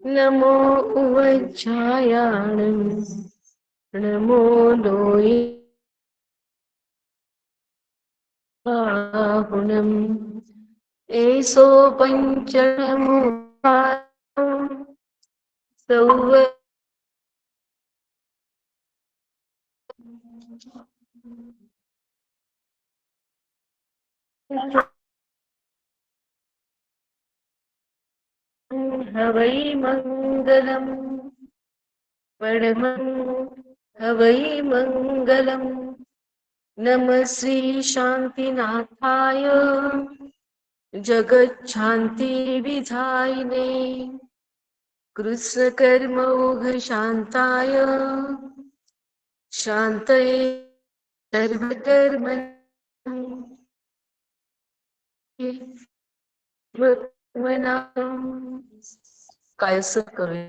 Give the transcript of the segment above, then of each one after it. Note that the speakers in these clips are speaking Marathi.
नमो उवज्झायाणं नमो लोये बाहुनम् एषो पञ्चमो सौव हवै मङ्गलम् परमं हवै मङ्गलम् नमः श्री शान्तिनाथाय जगच्छान्ति विधायिने कृष्णकर्मोघशान्ताय शान्तये सर्वकर्म काय असं करूया.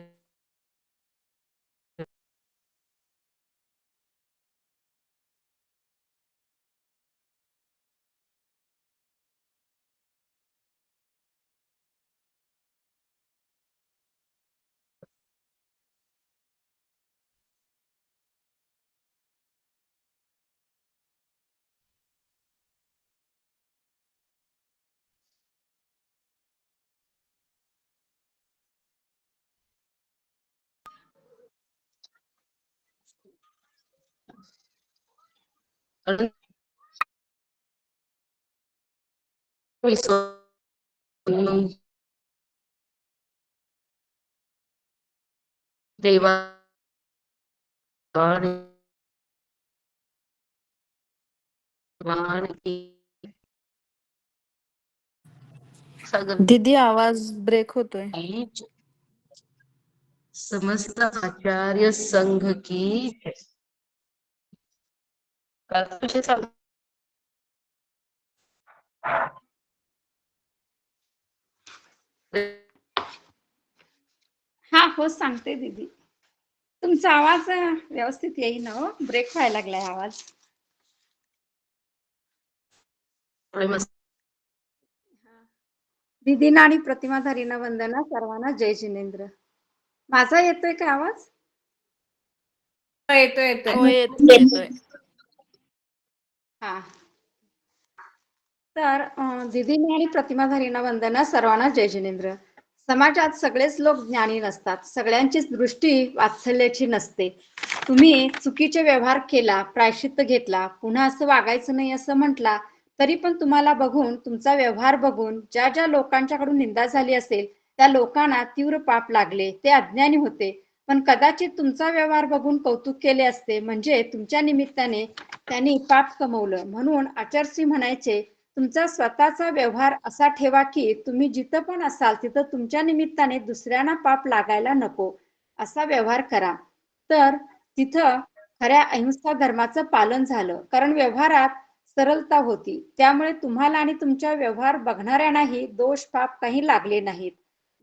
देवा दीदी आवाज ब्रेक होतोय. समस्त आचार्य संघ की हा हो सांगते दीदी. तुमचा आवाज व्यवस्थित येईना हो, ब्रेक व्हायला लागलाय आवाज. दीदीना आणि प्रतिमाधारीना वंदना, सर्वांना जय जिनेंद्र. माझा येतोय का आवाज? हो येतोय. हा तर दीदीना आणि प्रतिमाधारीना वंदना, सर्वांना जय जिनेंद्र. समाजात सगळेच लोक ज्ञानी नसतात, सगळ्यांचीच दृष्टी वात्सल्याची नसते. तुम्ही चुकीचे व्यवहार केला, प्रायश्चित्त घेतला, पुन्हा असं वागायचं नाही असं म्हटला, तरी पण तुम्हाला बघून, तुमचा व्यवहार बघून ज्या ज्या लोकांच्याकडून निंदा झाली असेल त्या लोकांना तीव्र पाप लागले, ते अज्ञानी होते. पण कदाचित तुमचा व्यवहार बघून कौतुक केले असते, म्हणजे तुमच्या निमित्ताने त्यांनी पाप कमवलं. म्हणून आचार्यश्री म्हणायचे, तुमचा स्वतःचा व्यवहार असा ठेवा की तुम्ही जिथं पण असाल तिथं तुमच्या निमित्ताने दुसऱ्यांना पाप लागायला नको, असा व्यवहार करा. तर तिथं खऱ्या अहिंसा धर्माचं पालन झालं, कारण व्यवहारात सरलता होती. त्यामुळे तुम्हाला आणि तुमच्या व्यवहार बघणाऱ्यांनाही दोष पाप काही लागले नाहीत.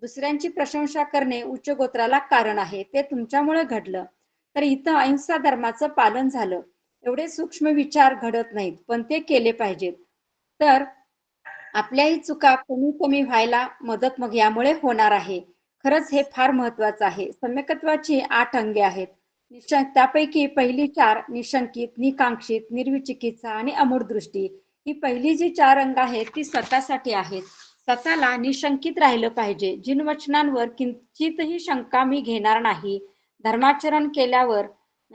दुसऱ्यांची प्रशंसा करणे उच्च गोत्राला कारण आहे, ते तुमच्यामुळे घडलं. तर इथं अहिंसा धर्माचं पालन झालं. एवढे सूक्ष्म विचार घडत नाहीत, पण ते केले पाहिजेत. तर आपल्याही चुका कमी कमी व्हायला मदत मग यामुळे होणार आहे. खरंच हे फार महत्वाचं आहे. सम्यकत्वाची 8 अंगे आहेत. त्यापैकी पहिली 4 निशंकित, निकांक्षित, निर्विचिकित्सा आणि अमूढ दृष्टी, ही पहिली जी 4 अंग आहेत ती स्वतःसाठी आहेत. स्वतःला निशंकित राहिलं पाहिजे. जिनवचनांवर किंचितही शंका मी घेणार नाही. धर्माचरण केल्यावर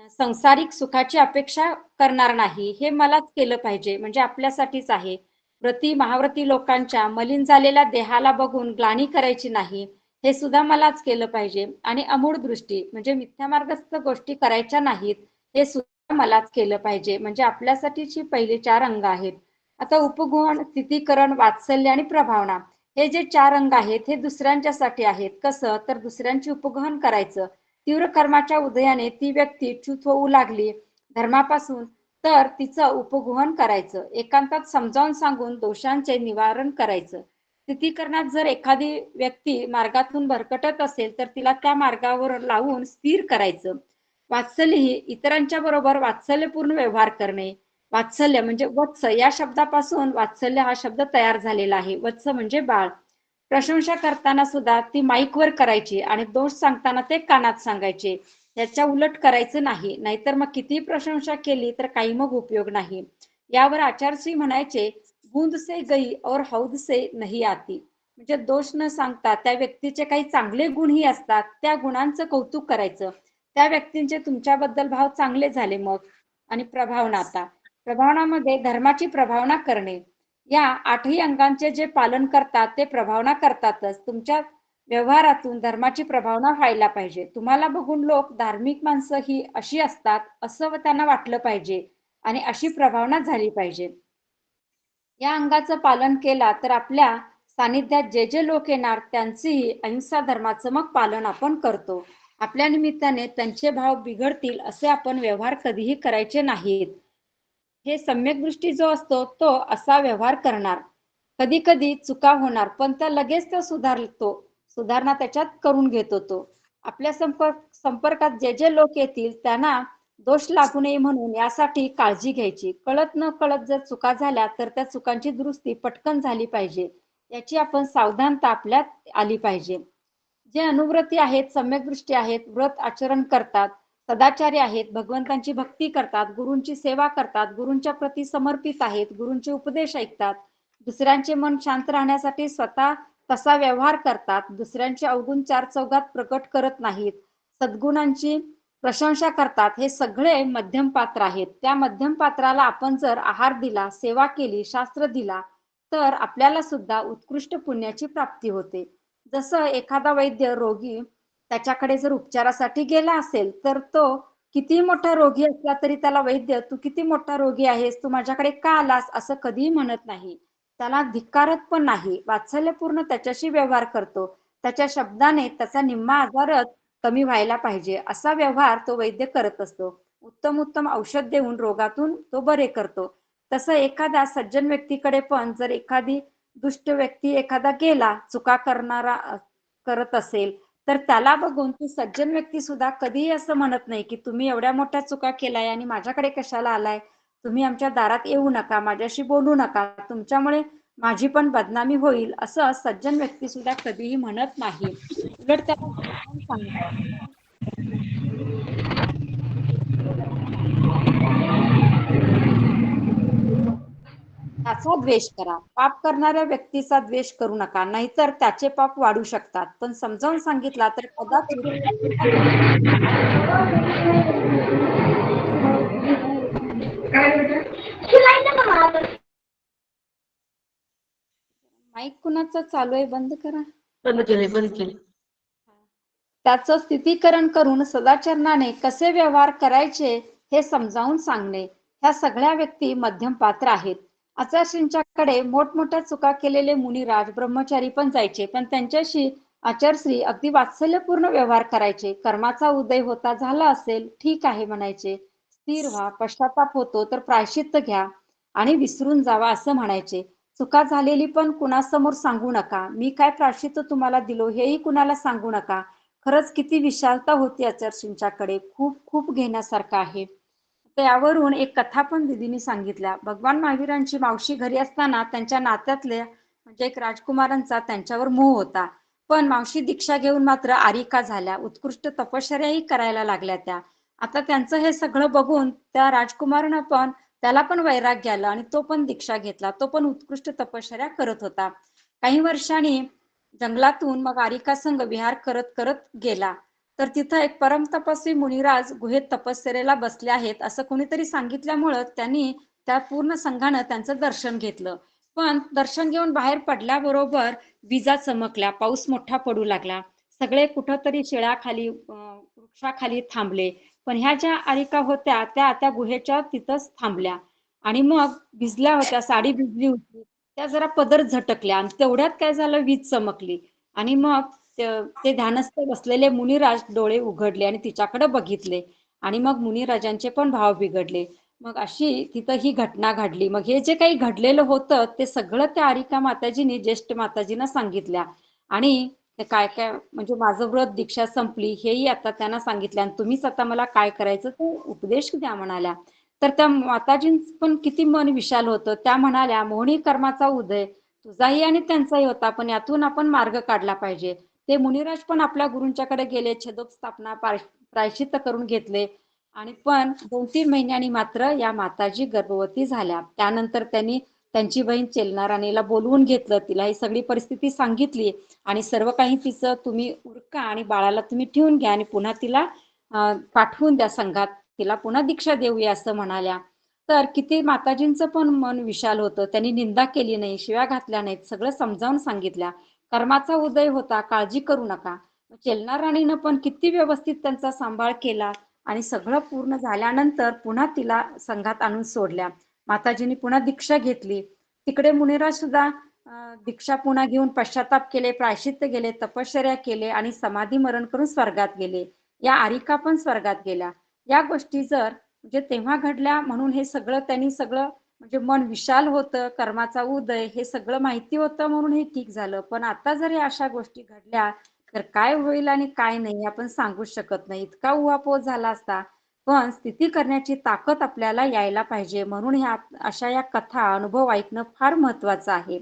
संसारिक सुखाची अपेक्षा करणार नाही, हे मलाच केलं पाहिजे, म्हणजे आपल्यासाठीच आहे. व्रती महाव्रती लोकांच्या मलिन झालेल्या देहाला बघून ग्लानी करायची नाही, हे सुद्धा मलाच केलं पाहिजे. आणि अमूढ दृष्टी म्हणजे मिथ्या मार्गस्थ गोष्टी करायच्या नाहीत, हे सुद्धा मलाच केलं पाहिजे, म्हणजे आपल्यासाठीची पहिली 4 अंग आहेत. आता उपगुण, स्थितीकरण, वात्सल्य आणि प्रभावना, हे जे 4 अंग आहेत हे दुसऱ्यांच्यासाठी आहेत. कसं तर दुसऱ्यांची उपगहन करायचं. तीव्र कर्माच्या उदयाने ती व्यक्ती च्युत होऊ लागली धर्मापासून, तर तिचं उपगुहन करायचं. एकांतात समजावून सांगून दोषांचे निवारण करायचं. स्थितीकरणात जर एखादी व्यक्ती मार्गातून भरकटत असेल तर तिला त्या मार्गावर लावून स्थिर करायचं. वात्सल्य ही इतरांच्या बरोबर वात्सल्यपूर्ण व्यवहार करणे. वात्सल्य म्हणजे वत्स या शब्दापासून वात्सल्य हा शब्द तयार झालेला आहे. वत्स म्हणजे बाळ. प्रशंसा करताना सुद्धा ती माईकवर करायची आणि दोष सांगताना ते कानात सांगायचे. याच्या उलट करायचं नाही, नाहीतर मग किती प्रशंसा केली तर काही मग उपयोग नाही. यावर आचार्यश्री म्हणायचे, बूंद से गई और हौद से नहीं आती. म्हणजे दोष न सांगता त्या व्यक्तीचे काही चांगले गुणही असतात, त्या गुणांचं कौतुक करायचं. त्या व्यक्तींचे तुमच्याबद्दल भाव चांगले झाले मग. आणि प्रभावना, आता प्रभावनामध्ये धर्माची प्रभावना करणे. या 8ही अंगांचे जे पालन करतात ते प्रभावना करतातच. तुमच्या व्यवहारातून धर्माची प्रभावना व्हायला पाहिजे. तुम्हाला बघून लोक धार्मिक माणसं ही अशी असतात असं त्यांना वाटलं पाहिजे आणि अशी प्रभावना झाली पाहिजे. या अंगाचं पालन केला तर आपल्या सानिध्यात जे जे लोक येणार त्यांचीही अहिंसा धर्माचं मग पालन आपण करतो. आपल्या निमित्ताने त्यांचे भाव बिघडतील असे आपण व्यवहार कधीही करायचे नाहीत. हे सम्यक दृष्टी जो असतो तो असा व्यवहार करणार. कधी कधी चुका होणार पण त्या लगेच तो सुधारतो, सुधारणा त्याच्यात करून घेतो तो. आपल्या संपर्कात जे जे लोक येतील त्यांना दोष लागू नये म्हणून यासाठी काळजी घ्यायची. कळत न कळत जर चुका झाल्या तर त्या चुकांची दुरुस्ती पटकन झाली पाहिजे, याची आपण सावधानता आपल्यात आली पाहिजे. जे अनुव्रती आहेत, सम्यक दृष्टी आहेत, व्रत आचरण करतात, सदाचारी आहेत, भगवंतांची भक्ती करतात, गुरूंची सेवा करतात, गुरूंच्या प्रती समर्पित आहेत, गुरूंचे उपदेश ऐकतात, दुसऱ्यांचे मन शांत राहण्यासाठी स्वतः तसा व्यवहार करतात, दुसऱ्यांचे अवगुण चार चौघात प्रकट करत नाहीत, सद्गुणांची प्रशंसा करतात, हे सगळे मध्यम पात्र आहेत. त्या मध्यम पात्राला आपण जर आहार दिला, सेवा केली, शास्त्र दिला तर आपल्याला सुद्धा उत्कृष्ट पुण्याची प्राप्ती होते. जसं एखादा वैद्य रोगी त्याच्याकडे जर उपचारासाठी गेला असेल तर तो किती मोठा रोगी असला तरी त्याला वैद्य तू किती मोठा रोगी आहेस, तू माझ्याकडे का आलास असं कधीही म्हणत नाही. त्याला धिक्कारत पण नाही, वात्सल्यपूर्ण त्याच्याशी व्यवहार करतो. त्याच्या शब्दाने त्याचा निम्मा आजारच कमी व्हायला पाहिजे असा व्यवहार तो वैद्य करत असतो. उत्तम उत्तम औषध देऊन रोगातून तो बरे करतो. तसं एखाद्या सज्जन व्यक्तीकडे पण जर एखादी दुष्ट व्यक्ती एखादा गेला, चुका करणारा करत असेल तर त्याला बघून ती सज्जन व्यक्ती सुद्धा कधीही असं म्हणत नाही की तुम्ही एवढ्या मोठ्या चुका केलाय आणि माझ्याकडे कशाला आलाय, तुम्ही आमच्या दारात येऊ नका, माझ्याशी बोलू नका, तुमच्यामुळे माझी पण बदनामी होईल, असं सज्जन व्यक्ती सुद्धा कधीही म्हणत नाही. उलट त्याला सांगतात त्याचा द्वेष करा. पाप करणाऱ्या व्यक्तीचा द्वेष करू नका, नाहीतर त्याचे पाप वाढू शकतात. पण समजावून सांगितला तर कदाचित माईक कुणाचा चालू आहे, बंद करा. बंद केले, बंद केले. त्याचं स्थितीकरण करून सदाचरणाने कसे व्यवहार करायचे हे समजावून सांगणे. ह्या सगळ्या व्यक्ती मध्यम पात्र आहेत. आचार्यश्रींच्याकडे मोठमोठ्या चुका केलेले मुनिराज ब्रह्मचारी पण जायचे, पण त्यांच्याशी आचार्यश्री अगदी वात्सल्यपूर्ण व्यवहार करायचे. कर्माचा उदय होता झाला असेल ठीक आहे म्हणायचे, स्थिर व्हा, पश्चाताप होतो तर प्रायश्चित्त घ्या आणि विसरून जावा असं म्हणायचे. चुका झालेली पण कुणासमोर सांगू नका, मी काय प्रायश्चित्त तुम्हाला दिलो हेही कुणाला सांगू नका. खरंच किती विशालता होती आचार्यश्रींच्याकडे, खूप खूप घेण्यासारखं आहे. त्यावरून एक कथा पण दिदीने सांगितल्या. भगवान महावीरांची मावशी घरी असताना त्यांच्या नात्यातले म्हणजे एक राजकुमारांचा त्यांच्यावर मोह होता. पण मावशी दीक्षा घेऊन मात्र आरिका झाल्या, उत्कृष्ट तपश्चर्याही करायला लागल्या त्या. आता त्यांचं हे सगळं बघून त्या राजकुमारानं पण त्याला पण वैराग्य आलं आणि तो पण दीक्षा घेतला, तो पण उत्कृष्ट तपश्चर्या करत होता. काही वर्षांनी जंगलातून मग आरिका संघ विहार करत करत गेला तर तिथं एक परम तपस्वी मुनिराज गुहेत तपश्चर्याला बसले आहेत असं कोणीतरी सांगितल्यामुळं त्यांनी त्या पूर्ण संघानं त्यांचं दर्शन घेतलं. पण दर्शन घेऊन बाहेर पडल्याबरोबर विजा चमकल्या, पाऊस मोठा पडू लागला, सगळे कुठंतरी शिळाखाली वृक्षाखाली थांबले. पण ह्या ज्या आरिका होत्या त्या गुहेच्या तिथंच थांबल्या आणि मग भिजल्या होत्या, साडी भिजली होती, त्या जरा पदर झटकल्या आणि तेवढ्यात काय झालं, वीज चमकली आणि मग ते ध्यानस्थ बसलेले मुनिराज डोळे उघडले आणि तिच्याकडे बघितले आणि मग मुनिराजांचे पण भाव बिघडले. मग अशी तिथं ही घटना घडली. मग हे जे काही घडलेलं होतं ते सगळं त्या आरिका माताजींनी ज्येष्ठ माताजींना सांगितल्या आणि काय काय म्हणजे माझं व्रत दीक्षा संपली हेही आता त्यांना सांगितलं आणि तुम्हीच आता मला काय करायचं ते उपदेश द्या म्हणाल्या. तर त्या माताजींचं पण किती मन विशाल होतं. त्या म्हणाल्या, मोहनी कर्माचा उदय तुझाही आणि त्यांचाही होता, पण यातून आपण मार्ग काढला पाहिजे. ते मुनिराज पण आपल्या गुरूंच्याकडे गेले, छेदोक स्थापना प्रायश्चित्त करून घेतले आणि पण 2-3 महिन्यांनी मात्र या माताजी गर्भवती झाल्या. त्यानंतर त्यांनी त्यांची बहीण चेलनाराणीला बोलवून घेतलं, तिला ही सगळी परिस्थिती सांगितली आणि सर्व काही तिचं तुम्ही उरका आणि बाळाला तुम्ही ठेवून घ्या आणि पुन्हा तिला पाठवून द्या संघात, तिला पुन्हा दीक्षा देऊया असं म्हणाल्या. तर किती माताजींचं पण मन विशाल होतं, त्यांनी निंदा केली नाही, शिव्या घातल्या नाहीत, सगळं समजावून सांगितल्या. कर्माचा उदय होता, काळजी करू नका. चेलना राणीनं पण किती व्यवस्थित त्यांचा सांभाळ केला आणि सगळं पूर्ण झाल्यानंतर पुन्हा तिला संघात आणून सोडल्या. माताजींनी पुन्हा दीक्षा घेतली. तिकडे मुनिराज सुद्धा दीक्षा पुन्हा घेऊन पश्चाताप केले, प्रायश्चित्त गेले, तपश्चर्या केले आणि समाधी मरण करून स्वर्गात गेले. या आरिका पण स्वर्गात गेल्या. या गोष्टी जर म्हणजे तेव्हा घडल्या म्हणून हे सगळं त्यांनी सगळं म्हणजे मन विशाल होतं, कर्माचा उदय हे सगळं माहिती होतं म्हणून हे ठीक झालं. पण आता जर या अशा गोष्टी घडल्या तर काय होईल आणि काय नाही आपण सांगूच शकत नाही. इतका उहापोह झाला असता. पण स्थिती करण्याची ताकद आपल्याला यायला पाहिजे, म्हणून ह्या अशा या कथा अनुभव ऐकणं फार महत्वाचं आहे.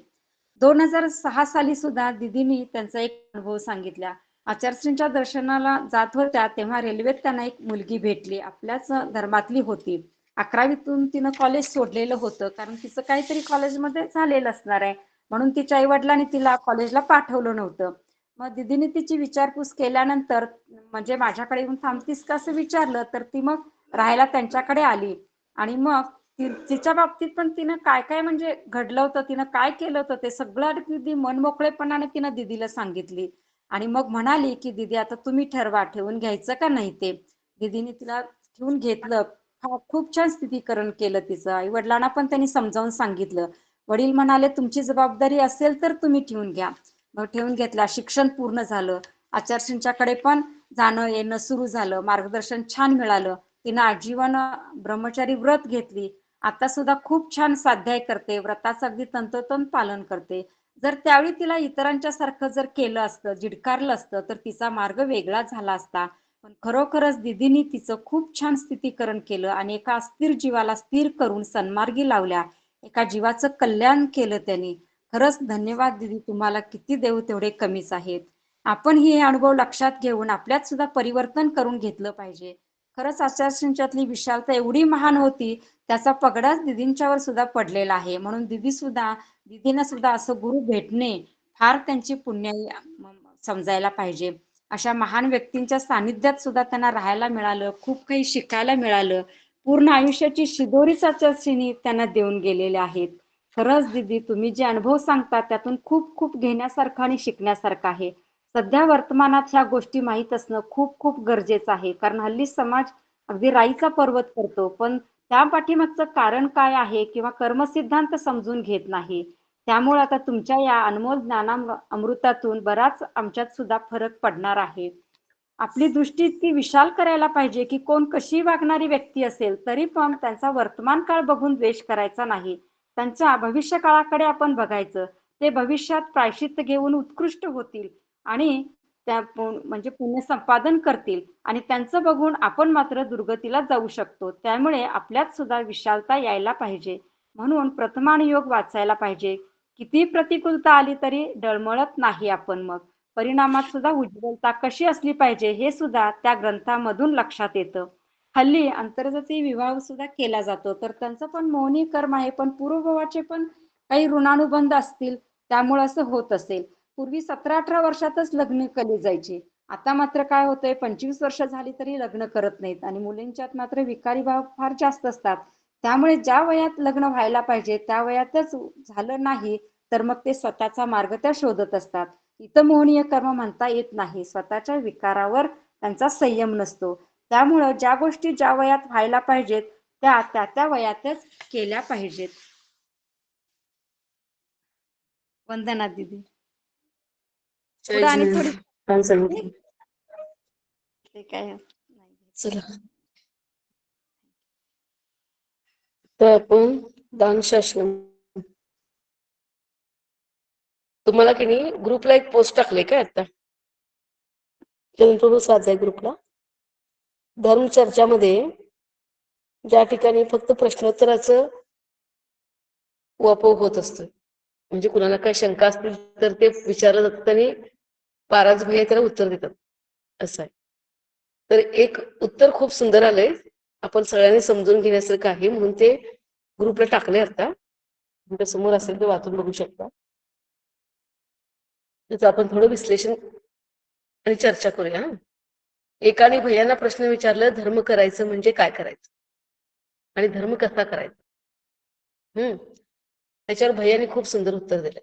2006 साली सुद्धा दिदीनी त्यांचा एक अनुभव सांगितला. आचार्यश्रींच्या दर्शनाला जात होत्या तेव्हा रेल्वेत त्यांना एक मुलगी भेटली, आपल्याच धर्मातली होती. 11वीतून तिनं कॉलेज सोडलेलं होतं, कारण तिचं काहीतरी कॉलेजमध्ये झालेलं असणार आहे, म्हणून तिच्या आई वडिलांनी तिला कॉलेजला पाठवलं नव्हतं. मग दिदीने तिची विचारपूस केल्यानंतर म्हणजे माझ्याकडे येऊन थांबतीस का असं विचारलं, तर ती मग राहायला त्यांच्याकडे आली. आणि मग तिच्या बाबतीत पण तिनं काय काय म्हणजे घडलं होतं, तिनं काय केलं होतं ते सगळं दिदी मनमोकळेपणाने तिनं दिदीला सांगितली. आणि मग म्हणाली की दीदी आता तुम्ही ठरवा ठेवून घ्यायचं का नाही ते. दीदीने तिला ठेवून घेतलं. खूप छान स्थितीकरण केलं तिचं. आई वडिलांना पण त्यांनी समजावून सांगितलं. वडील म्हणाले तुमची जबाबदारी असेल तर तुम्ही ठेवून घ्या. मग ठेवून घेतला. शिक्षण पूर्ण झालं. आचार्यांच्याकडे पण जाणं येणं सुरू झालं. मार्गदर्शन छान मिळालं. तिनं आजीवन ब्रह्मचारी व्रत घेतली. आता सुद्धा खूप छान स्वाध्याय करते, व्रताचं अगदी तंतोतंत पालन करते. जर त्यावेळी तिला इतरांच्या सारखं जर केलं असतं, झिडकारलं असतं तर तिचा मार्ग वेगळा झाला असता. पण खरोखरच दिदीनी तिचं खूप छान स्थितीकरण केलं आणि एका अस्थिर जीवाला स्थिर करून सन्मार्गी लावल्या. एका जीवाचं कल्याण केलं त्यांनी. खरंच धन्यवाद दीदी, तुम्हाला किती देऊ तेवढे कमीच आहेत. आपण हे अनुभव लक्षात घेऊन आपल्यात सुद्धा परिवर्तन करून घेतलं पाहिजे. खरंच आचार्यांच्यातली विशालता एवढी महान होती, त्याचा पगडाच दिदींच्यावर सुद्धा पडलेला आहे. म्हणून दिदीनं सुद्धा असं गुरु भेटणे फार त्यांची पुण्याई समजायला पाहिजे. अशा महान व्यक्तींच्या सानिध्यात सुद्धा त्यांना राहायला मिळालं, खूप काही शिकायला मिळालं. पूर्ण आयुष्याची शिदोरीच आचार्यांनी त्यांना देऊन गेलेले आहेत. खरंच दीदी, तुम्ही जे अनुभव सांगता त्यातून खूप खूप घेण्यासारखं आणि शिकण्यासारखं आहे. सध्या वर्तमानात ह्या गोष्टी माहीत असणं खूप खूप गरजेचं आहे, कारण हल्ली समाज अगदी राईचा पर्वत करतो, पण त्या पाठीमागचं कारण काय आहे किंवा कर्मसिद्धांत समजून घेत नाही. त्यामुळे आता तुमच्या या अनमोल अमृतातून बराच आमच्यात सुद्धा फरक पडणार आहे. आपली दृष्टी इतकी विशाल करायला पाहिजे की कोण कशी वागणारी व्यक्ती असेल तरी पण त्यांचा वर्तमान काळ बघून द्वेष करायचा नाही. त्यांच्या भविष्य काळाकडे आपण बघायचं. ते भविष्यात प्रायश्चित्त घेऊन उत्कृष्ट होतील आणि त्या म्हणजे पुण्य संपादन करतील आणि त्यांचं बघून आपण मात्र दुर्गतीला जाऊ शकतो. त्यामुळे आपल्यात सुद्धा विशालता यायला पाहिजे. म्हणून प्रथमानुयोग वाचायला पाहिजे. किती प्रतिकूलता आली तरी डळमळत नाही आपण. मग परिणामात सुद्धा उज्ज्वलता कशी असली पाहिजे हे सुद्धा त्या ग्रंथामधून लक्षात येतं. हल्ली आंतरजातीय विवाह सुद्धा केला जातो, तर त्यांचं पण मोहनी कर्म आहे, पण पूर्वभावाचे पण काही ऋणानुबंध असतील, त्यामुळे असं होत असेल. पूर्वी 17-18 वर्षातच लग्न केली जायची. आता मात्र काय होतंय, 25 वर्ष झाली तरी लग्न करत नाहीत आणि मुलींच्यात मात्र विकारी भाव फार जास्त असतात. त्यामुळे ज्या वयात लग्न व्हायला पाहिजे त्या वयातच झालं नाही तर मग ते स्वतःचा मार्ग त्या शोधत असतात. इथं मोहनीय कर्म म्हणता येत नाही. स्वतःच्या विकारावर त्यांचा संयम नसतो. त्यामुळं ज्या गोष्टी ज्या वयात व्हायला पाहिजेत त्या वयातच केल्या पाहिजेत. वंदना दीदी. जय पुढे आणि जिनेंद्र. थोडी छान सांगितलं. ते काय नाही. चला तर आपण दानशास्त्र, तुम्हाला की नाही ग्रुपला एक पोस्ट टाकले काय आता स्वाध्याय ग्रुपला, धर्मचर्चामध्ये ज्या ठिकाणी फक्त प्रश्नोत्तराचं वापर होत असतं म्हणजे कुणाला काय शंका असतील तर ते विचारलं जातात आणि पाराज भैया त्याला उत्तर देतात. असं आहे. तर एक उत्तर खूप सुंदर आलंय, आपण सगळ्यांनी समजून घेण्यासारखं आहे, म्हणून ते ग्रुपला टाकले. आता तुमच्या समोर असेल ते वाचून बघू शकता. त्याचं आपण थोडं विश्लेषण आणि चर्चा करूया. एकाने भैयांना प्रश्न विचारला, धर्म करायचं म्हणजे काय करायचं आणि धर्म कसा करायचा. त्याच्यावर भैयाने खूप सुंदर उत्तर दिलं.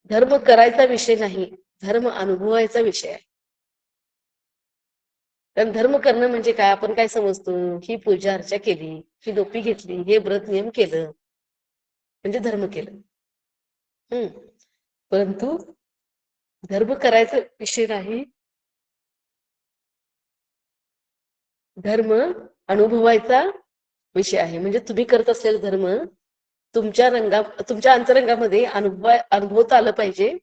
धर्म करायचा विषय नाही, धर्म अनुभवायचा विषय आहे. कारण धर्म करणं म्हणजे काय, आपण काय समजतो, ही पूजा अर्चा केली, ही डोपी घेतली, हे व्रत नियम केलं म्हणजे धर्म केलं. परंतु धर्म करायचा विषय नाही, धर्म अनुभवायचा विषय आहे. म्हणजे तुम्ही करत असलेला धर्म तुमच्या अंतरंगामध्ये अनुभवता आलं पाहिजे.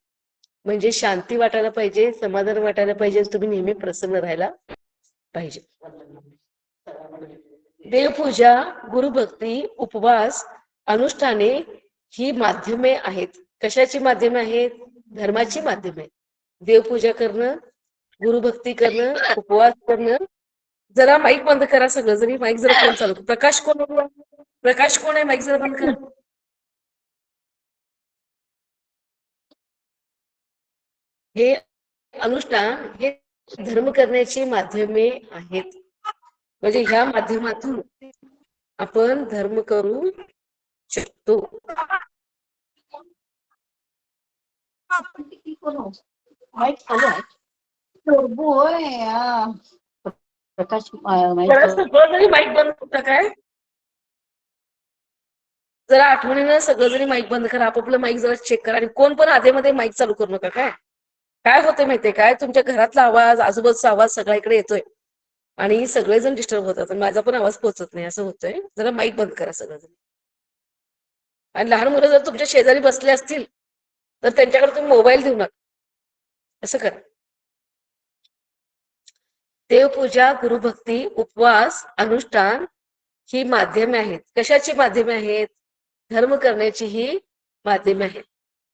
म्हणजे शांती वाटायला पाहिजे, समाधान वाटायला पाहिजे, तुम्ही नेहमी प्रसन्न राहायला पाहिजे. देवपूजा, गुरुभक्ती, उपवास, अनुष्ठाने ही माध्यमे आहेत. कशाची माध्यमे आहेत? धर्माची माध्यमे आहेत. देवपूजा करणं, गुरुभक्ती करणं, उपवास करणं. जरा माईक बंद करा सगळं जरी. माईक जरा कोण चालू, प्रकाश कोण आहे? माईक जरा बंद करा. हे अनुष्ठान हे धर्म करण्याची माध्यमे आहेत. म्हणजे ह्या माध्यमातून आपण धर्म करू शकतो. माईक बंद होता काय? जरा आठवणीनं सगळं जरी माईक बंद करा, आपापलं माईक जरा चेक करा. आणि कोण पण आधेमध्ये माईक चालू करू नका. काय होतंय माहितीये काय, तुमच्या घरातला आवाज, आजूबाजूचा आवाज सगळा इकडे येतोय आणि सगळेजण डिस्टर्ब होतात. माझा पण आवाज पोहोचत नाही, असं होतंय. जरा माईक बंद करा सगळं. आणि लहान मुलं जर तुमच्या शेजारी बसले असतील तर त्यांच्याकडे तुम्ही मोबाईल देऊ नका, असं करा. देवपूजा, गुरुभक्ती, उपवास, अनुष्ठान ही माध्यमे आहेत. कशाची माध्यमे आहेत? धर्म करण्याची ही माध्यमे आहेत.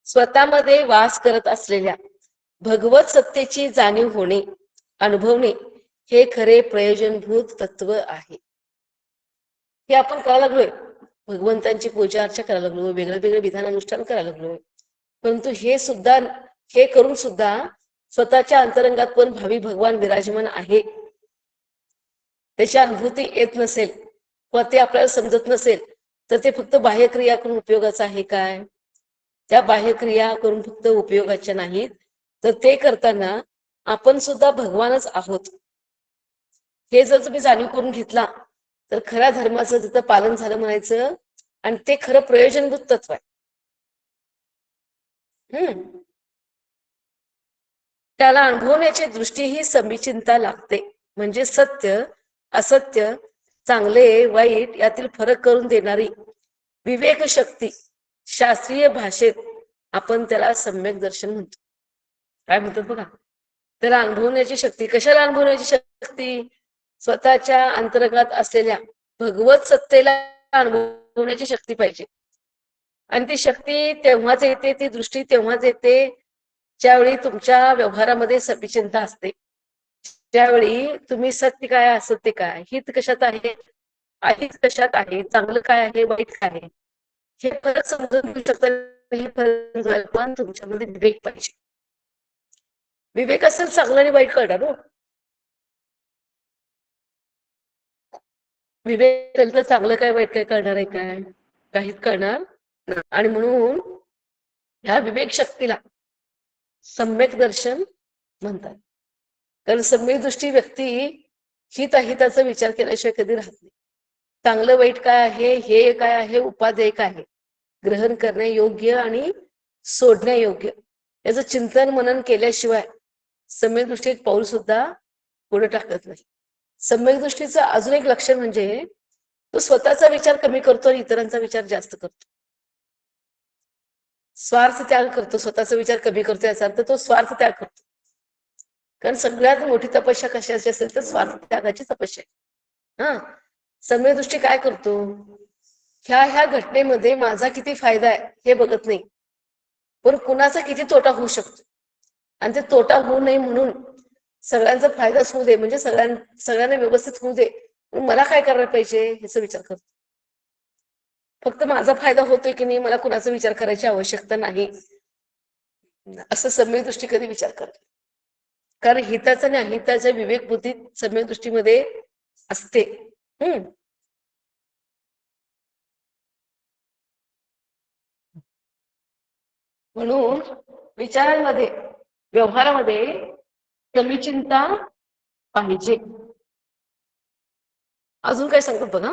स्वतःमध्ये वास करत असलेल्या भगवत सत्तेची जाणीव होणे, अनुभवणे हे खरे प्रयोजनभूत तत्व आहे. हे आपण करायला लागलोय, भगवंतांची पूजा अर्चा करायला लागलो, वेगळे विधान अनुष्ठान करायला लागलोय. परंतु हे करून सुद्धा स्वतःच्या अंतरंगात पण भावी भगवान विराजमान आहे, त्याची अनुभूती येत नसेल व ते आपल्याला समजत नसेल तर ते फक्त बाह्यक्रिया करून उपयोगाचं आहे काय? त्या बाह्यक्रिया करून फक्त उपयोगाच्या नाहीत, तर ते करताना आपण सुद्धा भगवानच आहोत हे जर तुम्ही जाणीव करून घेतला तर खऱ्या धर्माचं तिथं पालन झालं म्हणायचं. आणि ते खरं प्रयोजनभूत तत्व आहे. त्याला अनुभवण्याची दृष्टी ही समीचिंता लागते. म्हणजे सत्य असत्य, चांगले वाईट यातील फरक करून देणारी विवेक शक्ती, शास्त्रीय भाषेत आपण त्याला सम्यक दर्शन म्हणतो. काय म्हणतात बघा, त्याला अनुभवण्याची शक्ती. कशाला अनुभवण्याची शक्ती? स्वतःच्या अंतर्गत असलेल्या भगवत सत्तेला अनुभवण्याची शक्ती पाहिजे. आणि ती शक्ती तेव्हाच येते, ती दृष्टी तेव्हाच येते ज्यावेळी तुमच्या व्यवहारामध्ये सपिचिंता असते. त्यावेळी तुम्ही सत्य काय असत्य काय, हित कशात आहे, अहित कशात आहे, चांगलं काय आहे, वाईट काय आहे, हे फरक समजून घेऊ शकता. पण तुमच्यामध्ये विवेक पाहिजे. विवेक असेल चांगलं आणि वाईट कळणार हो. विवेक असेल तर चांगलं काय वाईट काय कळणार आहे काय? काहीच कळणार. आणि म्हणून ह्या विवेक शक्तीला सम्यक दर्शन म्हणतात. कारण सम्यक दृष्टी व्यक्ती हित अहिताचा विचार केल्याशिवाय कधी राहत नाही. चांगलं वाईट काय आहे, हे काय आहे, उपादेय काय आहे, ग्रहण करणे योग्य आणि सोडणे योग्य याचं चिंतन मनन केल्याशिवाय सम्यक दृष्टी एक पाऊल सुद्धा पुढे टाकत नाही. सम्यक दृष्टीचं अजून एक लक्षण म्हणजे तो स्वतःचा विचार कमी करतो आणि इतरांचा विचार जास्त करतो. स्वार्थ त्याग करतो, स्वतःचा विचार कमी करतो याचा अर्थ तो स्वार्थ त्याग करतो. कारण सगळ्यात मोठी तपस्या कशाची असेल तर स्वार्थ त्यागाची तपस्या आहे. सम्यक दृष्टी काय करतो? ह्या घटनेमध्ये माझा किती फायदा आहे हे बघत नाही, पण कुणाचा किती तोटा होऊ शकतो, आणि ते तोटा होऊ नये म्हणून सगळ्यांचा फायदा होऊ दे, म्हणजे सगळ्यांना व्यवस्थित होऊ दे, मला काय करायला पाहिजे ह्याचा विचार करतो. फक्त माझा फायदा होतोय की नाही, मला कुणाचा विचार करायची आवश्यकता नाही, असं सम्यक दृष्टी कधी विचार करतो. कारण हिताचा आणि अहिताच्या विवेक बुद्धीत सम्यक दृष्टीमध्ये असते. म्हणून विचारांमध्ये, व्यवहारामध्ये समीचिंता पाहिजे. अजून काय सांगतो बघा,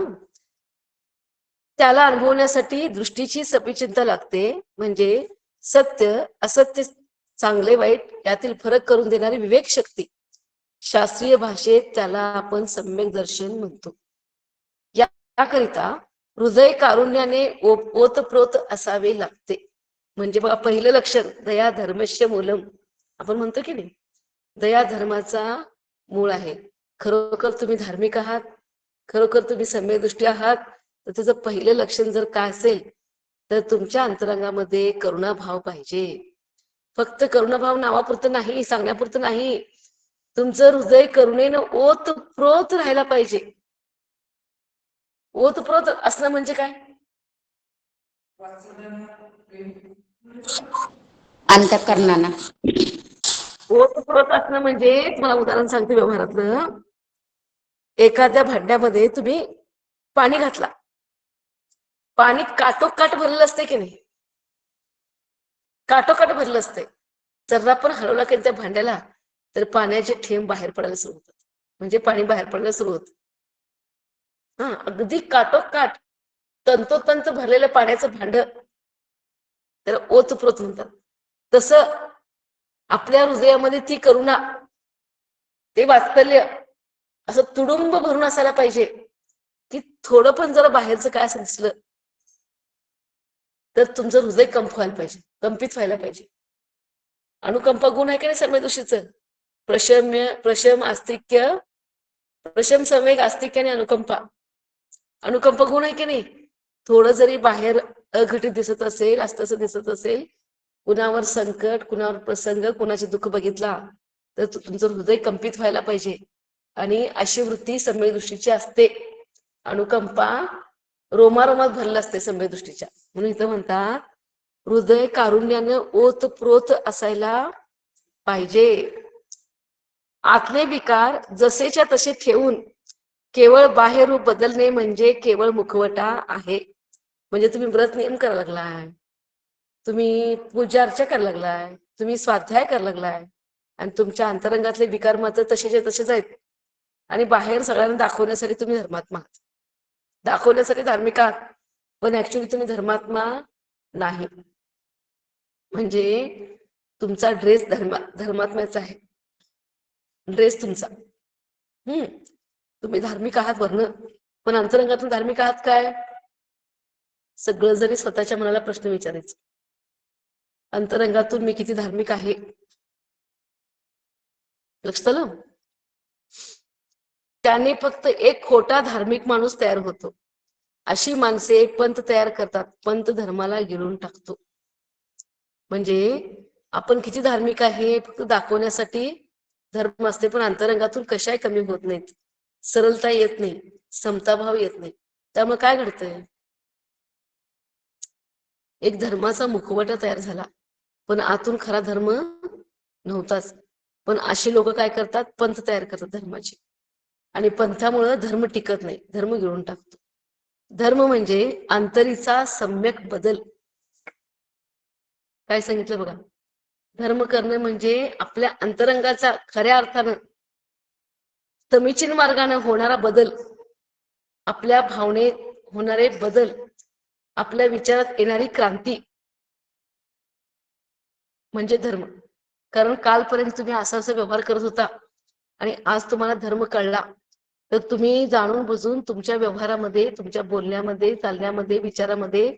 त्याला अनुभवण्यासाठी दृष्टीची समीचिंता लागते. म्हणजे सत्य असत्य, चांगले वाईट यातील फरक करून देणारी विवेक शक्ती, शास्त्रीय भाषेत त्याला आपण सम्यक दर्शन म्हणतो. याकरिता हृदय कारुण्याने ओतप्रोत असावे लागते. म्हणजे बघा, पहिलं लक्षण दया धर्मस्य मूलम, आपण म्हणतो की नाही, दया धर्माचा मूळ आहे. खरोखर तुम्ही धार्मिक आहात, खरोखर तुम्ही सम्यक दृष्टी आहात, तर त्याचं पहिलं लक्षण जर काय असेल तर तुमच्या अंतरंगामध्ये करुणाभाव पाहिजे. फक्त करुणाभाव नावापुरतं नाही, सांगण्यापुरतं नाही, तुमचं हृदय करुणेनं ओतप्रोत राहायला पाहिजे. ओतप्रोत असणं म्हणजे काय? अंतःकरणानं ओतप्रोत असणं म्हणजे, तुम्हाला उदाहरण सांगते व्यवहारातलं. एखाद्या भांड्यामध्ये तुम्ही पाणी घातला, पाणी काटोकाट भरलेलं असते की नाही, काटोकाट भरलं असते. जर आपण हलवला की त्या भांड्याला, तर पाण्याचे थेंब बाहेर पडायला सुरू होतात, म्हणजे पाणी बाहेर पडायला सुरू होतं. अगदी काटोकाट तंतोतंत भरलेलं पाण्याचं भांड त्याला ओतप्रोत म्हणतात. तसं आपल्या हृदयामध्ये ती करुणा, ते वात्सल्य असं तुडुंब भरून असायला पाहिजे, की थोडं पण जरा बाहेरचं काय असं दिसलं तर तुमचं हृदय कंपवायला पाहिजे, कंपित व्हायला पाहिजे. अनुकंपा गुण आहे की नाही सम्यक दृष्टीचं? प्रशम आस्तिक्य, प्रशम संवेग आस्तिक्य आणि अनुकंपा, अनुकंपा गुण आहे की नाही? थोडं जरी बाहेर अघटित दिसत असेल, असं दिसत असेल, कुणावर संकट, कुणावर प्रसंग, कुणाचे दुःख बघितला तर तुमचं हृदय कंपित व्हायला पाहिजे. आणि अशी वृत्ती सम्यक दृष्टीची असते. अनुकंपा रोमारोमात भरलं असते सम्यक दृष्टीच्या. म्हणून इथं म्हणतात हृदय कारुण्यानं ओतप्रोत असायला पाहिजे. आतले विकार जसेच्या तसे ठेवून केवळ बाह्य रूप बदलणे म्हणजे केवळ मुखवटा आहे. म्हणजे तुम्ही व्रत नियम करायला लागलाय, तुम्ही पूजा अर्चा करायला लागलाय, तुम्ही स्वाध्याय करायला लागलाय, आणि तुमच्या अंतरंगातले विकार मात्र तसेचे तसेच आहेत, आणि बाहेर सगळ्यांना दाखवण्यासाठी तुम्ही धर्मात्मा आहात, दाखवण्यासाठी धार्मिक आहात, पण ऍक्च्युली तुम्ही धर्मात्मा नाही. म्हणजे तुमचा ड्रेस धर्मात्म्याचा आहे, ड्रेस तुमचा. तुम्ही धार्मिक आहात वर्ण, पण अंतरंगातून धार्मिक आहात काय? सगळं जरी स्वतःच्या मनाला प्रश्न विचारायचा, अंतरंगातून मी किती धार्मिक आहे? लक्षात आलं? त्याने फक्त एक खोटा धार्मिक माणूस तयार होतो. अशी माणसे पंथ तयार करतात, पंथ धर्माला गिळून टाकतो. म्हणजे आपण किती धार्मिक आहे फक्त दाखवण्यासाठी धर्म असते, पण अंतरंगातून कशाही कमी होत नाहीत, सरलता येत नाही, समताभाव येत नाही. त्यामुळे काय घडतंय? एक धर्माचा मुखवटा तयार झाला, पण आतून खरा धर्म नव्हताच. पण अशी लोक काय करतात? पंथ तयार करतात धर्माचे, आणि पंथामुळे धर्म टिकत नाही, धर्म गिळून टाकतो. धर्म म्हणजे अंतरीचा सम्यक बदल. काय सांगितलं बघा, धर्म करणं म्हणजे आपल्या अंतरंगाचा खऱ्या अर्थानं समीचीन मार्गाने होणारा बदल, आपल्या भावनेत होणारे बदल, आपल्या विचारात येणारी क्रांती म्हणजे धर्म. कारण कालपर्यंत तुम्ही असा व्यवहार करत होता, आणि आज तुम्हाला धर्म कळला, तर तुम्ही जाणून बुजून तुमच्या व्यवहारामध्ये, तुमच्या बोलण्यामध्ये, चालण्यामध्ये, विचारामध्ये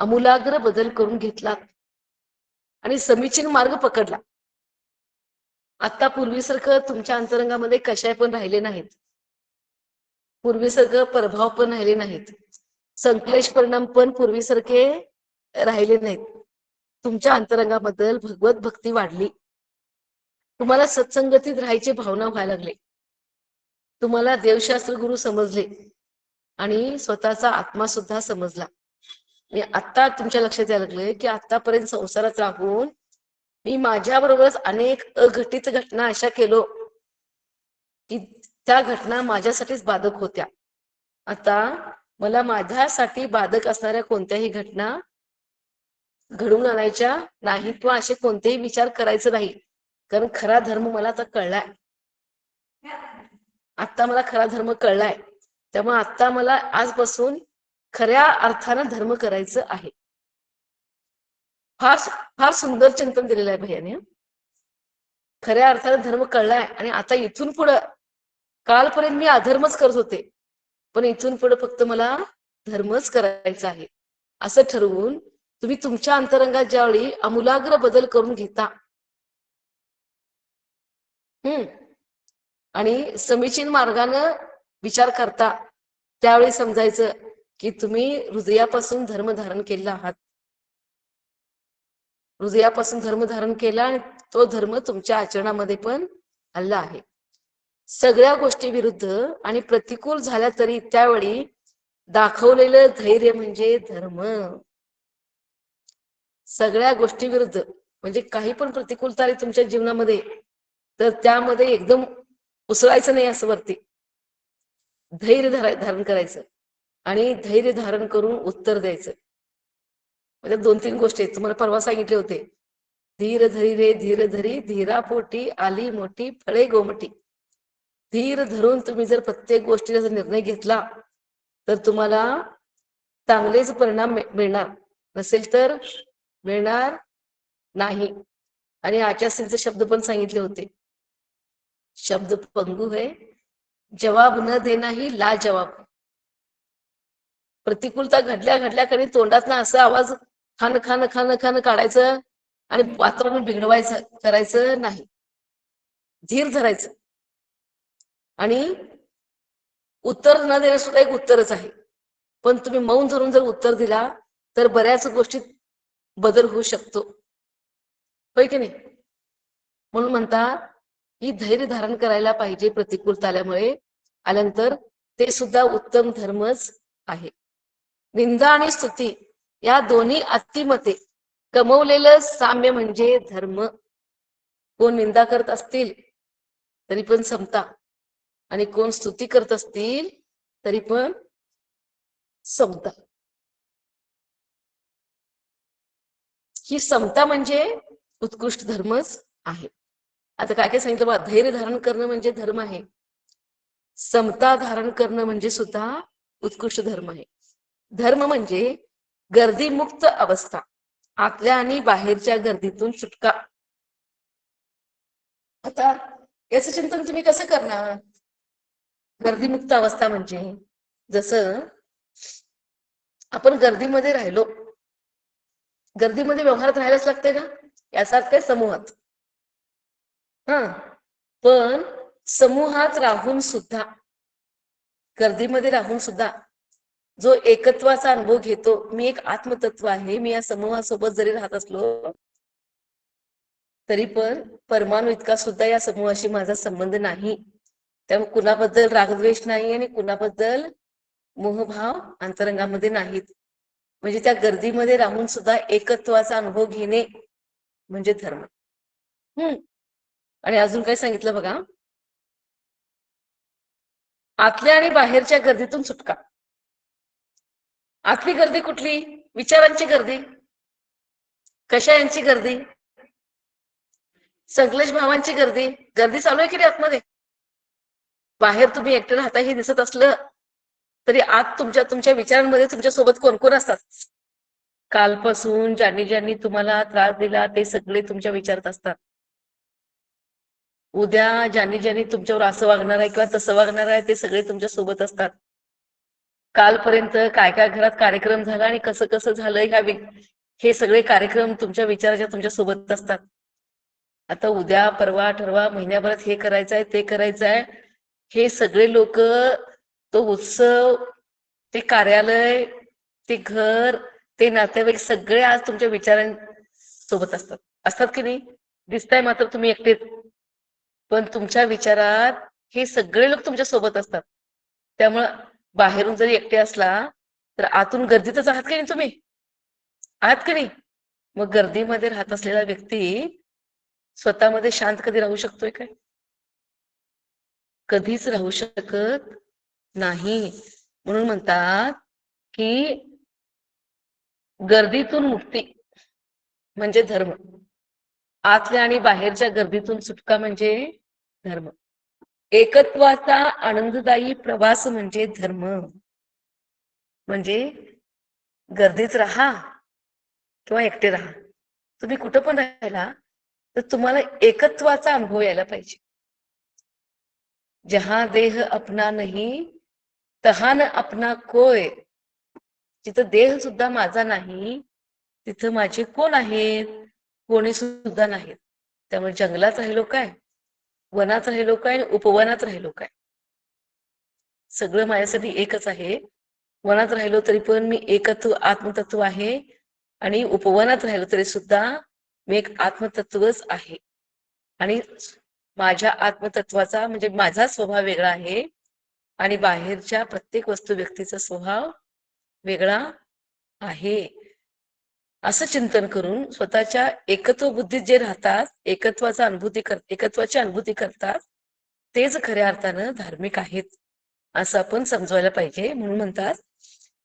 आमूलाग्र बदल करून घेतला आणि समीचीन मार्ग पकडला. आता पूर्वीसारखं तुमच्या अंतरंगामध्ये कशाय पण राहिले नाहीत, पूर्वीसारखं प्रभाव पण राहिले नाहीत, संक्लेश परिणाम पण पूर्वीसारखे राहिले नाहीत. तुमच्या अंतरंगाबद्दल भगवत भक्ती वाढली, तुम्हाला सत्संगतीत राहायची भावना व्हायला लागली, तुम्हाला देवशास्त्र गुरु समजले आणि स्वतःचा आत्मा सुद्धा समजला. मी आता तुमच्या लक्षात यायला लागले की आतापर्यंत संसारात राहून मी माझ्या बरोबरच अनेक अघटित घटना अशा केलो की त्या घटना माझ्यासाठीच बाधक होत्या. आता मला माझ्यासाठी बाधक असणाऱ्या कोणत्याही घटना घडून आणायच्या नाही किंवा असे कोणतेही विचार करायचे नाही, कारण खरा धर्म मला आता कळलाय. आता मला खरा धर्म कळलाय, त्यामुळे आता मला आजपासून खऱ्या अर्थानं धर्म करायचं आहे. फार फार सुंदर चिंतन दिलेलं आहे भैयाने. खऱ्या अर्थानं धर्म कळलाय आणि आता इथून पुढं, कालपर्यंत मी अधर्मच करत होते, पण इथून पुढे फक्त मला धर्मच करायचा आहे असं ठरवून तुम्ही तुमच्या अंतरंगात ज्यावेळी आमूलाग्र बदल करून घेता आणि समीचीन मार्गानं विचार करता, त्यावेळी समजायचं की तुम्ही हृदयापासून धर्म धारण केलेला आहात. हृदयापासून धर्म धारण केला आणि तो धर्म तुमच्या आचरणामध्ये पण आला आहे. सगळ्या गोष्टी विरुद्ध आणि प्रतिकूल झाल्या तरी त्यावेळी दाखवलेलं धैर्य म्हणजे धर्म. सगळ्या गोष्टी विरुद्ध म्हणजे काही पण प्रतिकूलता आली तुमच्या जीवनामध्ये तर त्यामध्ये एकदम उसळायचं नाही, असं वरती धैर्य धारण करायचं आणि धैर्य धारण करून उत्तर द्यायचं. म्हणजे 2-3 गोष्टी तुम्हाला परवा सांगितले होते. धीर धरी रे धीर धरी, धीरा पोटी आली मोठी फळे गोमटी. धीर धरून तुम्ही जर प्रत्येक गोष्टीचा जर निर्णय घेतला तर तुम्हाला चांगलेच परिणाम मिळणार, नसेल तर मिळणार नाही. आणि आचार्यचे शब्द पण सांगितले होते, शब्द पंगु है जवाब न देना ही लाजवाब. प्रतिकूलता घडल्या कधी तोंडात ना असं आवाज खान खान खान खान काढायचं आणि वातावरण बिघडवायचं करायचं नाही. धीर धरायचं आणि उत्तर न देणं सुद्धा एक उत्तरच आहे, पण तुम्ही मौन धरून जर उत्तर दिला तर बऱ्याच गोष्टीत बदल होऊ शकतो, होय की नाही. म्हणून म्हणता ही धैर्य धारण करायला पाहिजे. प्रतिकूलता आल्यानंतर ते सुद्धा उत्तम धर्मच आहे. निंदा आणि स्तुती या दोन्ही अतिमते कमवलेलं साम्य म्हणजे धर्म. कोण निंदा करत असतील तरी पण समता आणि कोण स्तुती करत असतील तरी पण समता. ही समता म्हणजे उत्कृष्ट धर्मच आहे. आता काय काय सांगितलं बघा, धैर्य धारण करणं म्हणजे धर्म आहे, समता धारण करणं म्हणजे सुद्धा उत्कृष्ट धर्म आहे. धर्म म्हणजे गर्दीमुक्त अवस्था, आतल्या आणि बाहेरच्या गर्दीतून सुटका. आता याचं चिंतन तुम्ही कसं करणार? गर्दीमुक्त अवस्था म्हणजे जसं आपण गर्दीमध्ये राहिलो, गर्दीमध्ये व्यवहारात राहायलाच लागते का? याचा अर्थ काय समूहात. पण समूहात राहून सुद्धा, गर्दीमध्ये राहून सुद्धा जो एकत्वाचा अनुभव घेतो, मी एक आत्मतत्व आहे, मी या समूहासोबत जरी राहत असलो तरी पण परमाणू इतका सुद्धा या समूहाशी माझा संबंध नाही. त्यामुळे कुणाबद्दल रागद्वेष नाही आणि कुणाबद्दल मोहभाव अंतरंगामध्ये नाहीत. म्हणजे त्या गर्दीमध्ये राहून सुद्धा एकत्वाचा अनुभव घेणे म्हणजे धर्म. आणि अजून काय सांगितलं बघा, आतल्या आणि बाहेरच्या गर्दीतून सुटका. आतली गर्दी कुठली? विचारांची गर्दी. कशा यांची गर्दी? संकलेश भावांची गर्दी. गर्दी चालू आहे की नाही आतमध्ये? बाहेर तुम्ही एकटे राहता हे दिसत असलं तरी आत तुमच्या विचारांमध्ये तुमच्या सोबत कोण कोण असतात? कालपासून ज्यांनी तुम्हाला त्रास दिला ते सगळे तुमच्या विचारात असतात. उद्या ज्यांनी तुमच्यावर असं वागणार आहे किंवा तसं वागणार आहे ते सगळे तुमच्या सोबत असतात. कालपर्यंत काय काय घरात कार्यक्रम झाला आणि कसं कसं झालं हे सगळे कार्यक्रम तुमच्या विचाराच्या तुमच्या सोबत असतात. आता उद्या परवा ठरवा, महिन्याभरात हे करायचं आहे ते करायचं आहे, हे सगळे लोक, तो उत्सव, ते कार्यालय, ते घर, ते नातेवाईक सगळे आज तुमच्या सोबत असतात. असतात की नाही? दिसताय मात्र तुम्ही एकटेच, पण तुमच्या विचारात हे सगळे लोक तुमच्या सोबत असतात. त्यामुळं बाहेरून जरी एकटे असला तर आतून गर्दीतच आहात की नाही तुम्ही? आहात की नाही? मग गर्दीमध्ये राहत असलेला व्यक्ती स्वतःमध्ये शांत कधी राहू शकतोय काय? कधीच राहू शकत नाही. म्हणून म्हणतात की गर्दीतून मुक्ती म्हणजे धर्म. आतल्या आणि बाहेरच्या गर्दीतून सुटका म्हणजे धर्म. एकत्वाचा आनंददायी प्रवास म्हणजे धर्म. म्हणजे गर्दीत राहा किंवा एकटे राहा, तुम्ही कुठं पण राहिला तर तुम्हाला एकत्वाचा अनुभव यायला पाहिजे. जहां देह अपना नहीं तहां न अपना कोय. जिथं देह सुद्धा माझा नाही तिथं माझे कोण आहेत? कोणी सुद्धा नाहीत. त्यामुळे जंगलात राहिलो काय, वनात राहिलो काय, आणि उपवनात राहिलो काय, सगळं माझ्यासाठी एकच आहे. वनात राहिलो तरी पण मी एकत्व आत्मतत्व आहे, आणि उपवनात राहिलो तरी सुद्धा मी एक आत्मतत्वच आहे. आणि माझ्या आत्मतत्वाचा म्हणजे माझा स्वभाव वेगळा आहे, आणि बाहेरच्या प्रत्येक वस्तू व्यक्तीचा स्वभाव वेगळा आहे. असं चिंतन करून स्वतःच्या एकत्व बुद्धीत जे राहतात, एकत्वाची अनुभूती करतात, तेच खऱ्या अर्थानं धार्मिक आहेत असं आपण समजवायला पाहिजे. म्हणून म्हणतात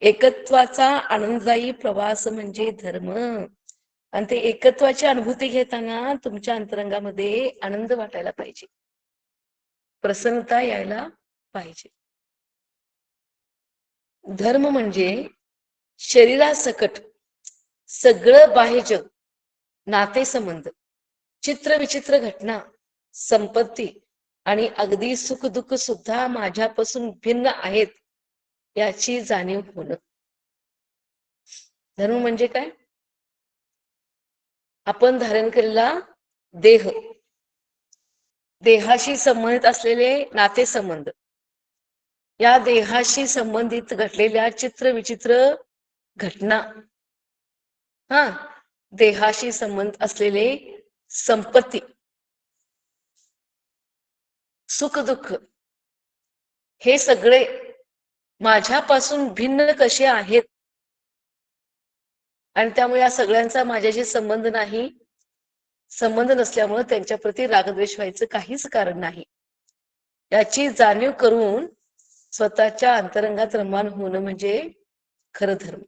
एकत्वाचा आनंददायी प्रवास म्हणजे धर्म. आणि ते एकत्वाची अनुभूती घेताना तुमच्या अंतरंगामध्ये आनंद वाटायला पाहिजे, प्रसन्नता यायला पाहिजे. धर्म म्हणजे शरीरासकट सगळं बाह्य जग, नातेसंबंध, चित्रविचित्र घटना, संपत्ती आणि अगदी सुख दुःख सुद्धा माझ्यापासून भिन्न आहेत याची जाणीव होणं. धर्म म्हणजे काय? आपण धारण केलेला देह, देहाशी संबंधित असलेले नातेसंबंध, या देहाशी संबंधित घडलेल्या चित्रविचित्र घटना, देहाशी संबंध असलेले संपत्ती, सुख दुःख, हे सगळे माझ्यापासून भिन्न कसे आहेत, आणि त्यामुळे या सगळ्यांचा माझ्याशी संबंध नाही. संबंध नसल्यामुळे त्यांच्या प्रती रागद्वेष व्हायचं काहीच कारण नाही. याची जाणीव करून स्वतःच्या अंतरंगात रममाण होणं म्हणजे खरं धर्म.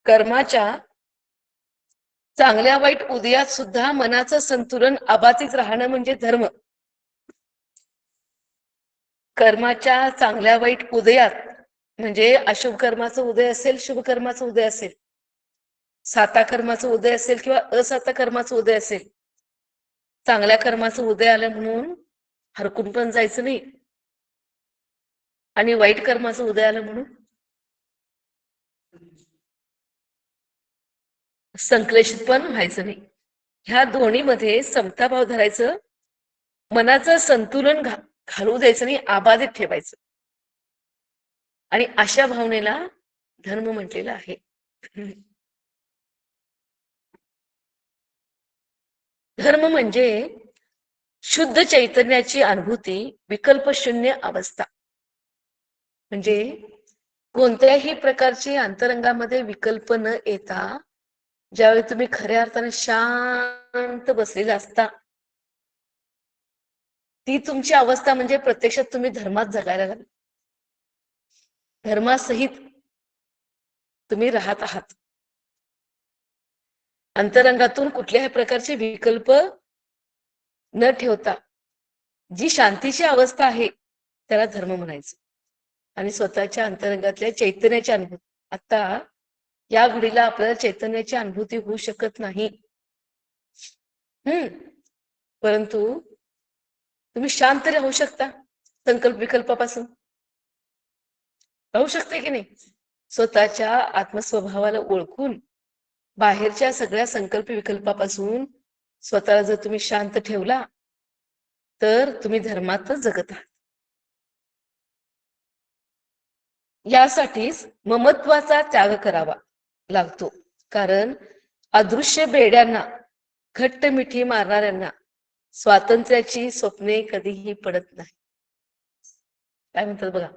कर्माच्या चांगल्या वाईट उदयात सुद्धा मनाचं संतुलन अबाधित राहणं म्हणजे धर्म. कर्माच्या चांगल्या वाईट उदयात म्हणजे अशुभ कर्माचा उदय असेल, शुभ कर्माचा उदय असेल, साता कर्माचा उदय असेल किंवा असाता कर्माचा उदय असेल, चांगल्या कर्माचा उदय आलं म्हणून हरकून पण जायचं नाही, आणि वाईट कर्माचा उदय आलं म्हणून संक्लेशित पण व्हायचं नाही. ह्या दोन्ही मध्ये समताभाव धरायचं, मनाचं संतुलन घालू द्यायचं नाही, अबाधित ठेवायचं. आणि अशा भावनेला धर्म म्हटलेला आहे. धर्म म्हणजे शुद्ध चैतन्याची अनुभूती, विकल्प शून्य अवस्था. म्हणजे कोणत्याही प्रकारची अंतरंगामध्ये विकल्प न येता ज्यावेळी तुम्ही खऱ्या अर्थाने शांत बसलेला असता, ती तुमची अवस्था म्हणजे प्रत्यक्षात तुम्ही धर्मात जगायला लागला, धर्मासहित तुम्ही राहत आहात. अंतरंगातून कुठल्याही प्रकारचे विकल्प न ठेवता जी शांतीची अवस्था आहे त्याला धर्म म्हणायचं. आणि स्वतःच्या अंतरंगातल्या चैतन्याची अनुभूती, आता या घडीला आपल्याला चैतन्याची अनुभूती होऊ शकत नाही, परंतु तुम्ही शांत राहू शकता संकल्प विकल्पापासून, राहू शकते की नाही? स्वतःच्या आत्मस्वभावाला ओळखून बाहेरच्या सगळ्या संकल्प विकल्पापासून स्वतःला जर तुम्ही शांत ठेवला तर तुम्ही धर्मातच जगत आहात. यासाठीच ममत्वाचा त्याग करावा लागतो, कारण अदृश्य बेड्यांना घट्ट मिठी मारणाऱ्यांना स्वातंत्र्याची स्वप्ने कधीही पडत नाही. काय म्हणतात बघा,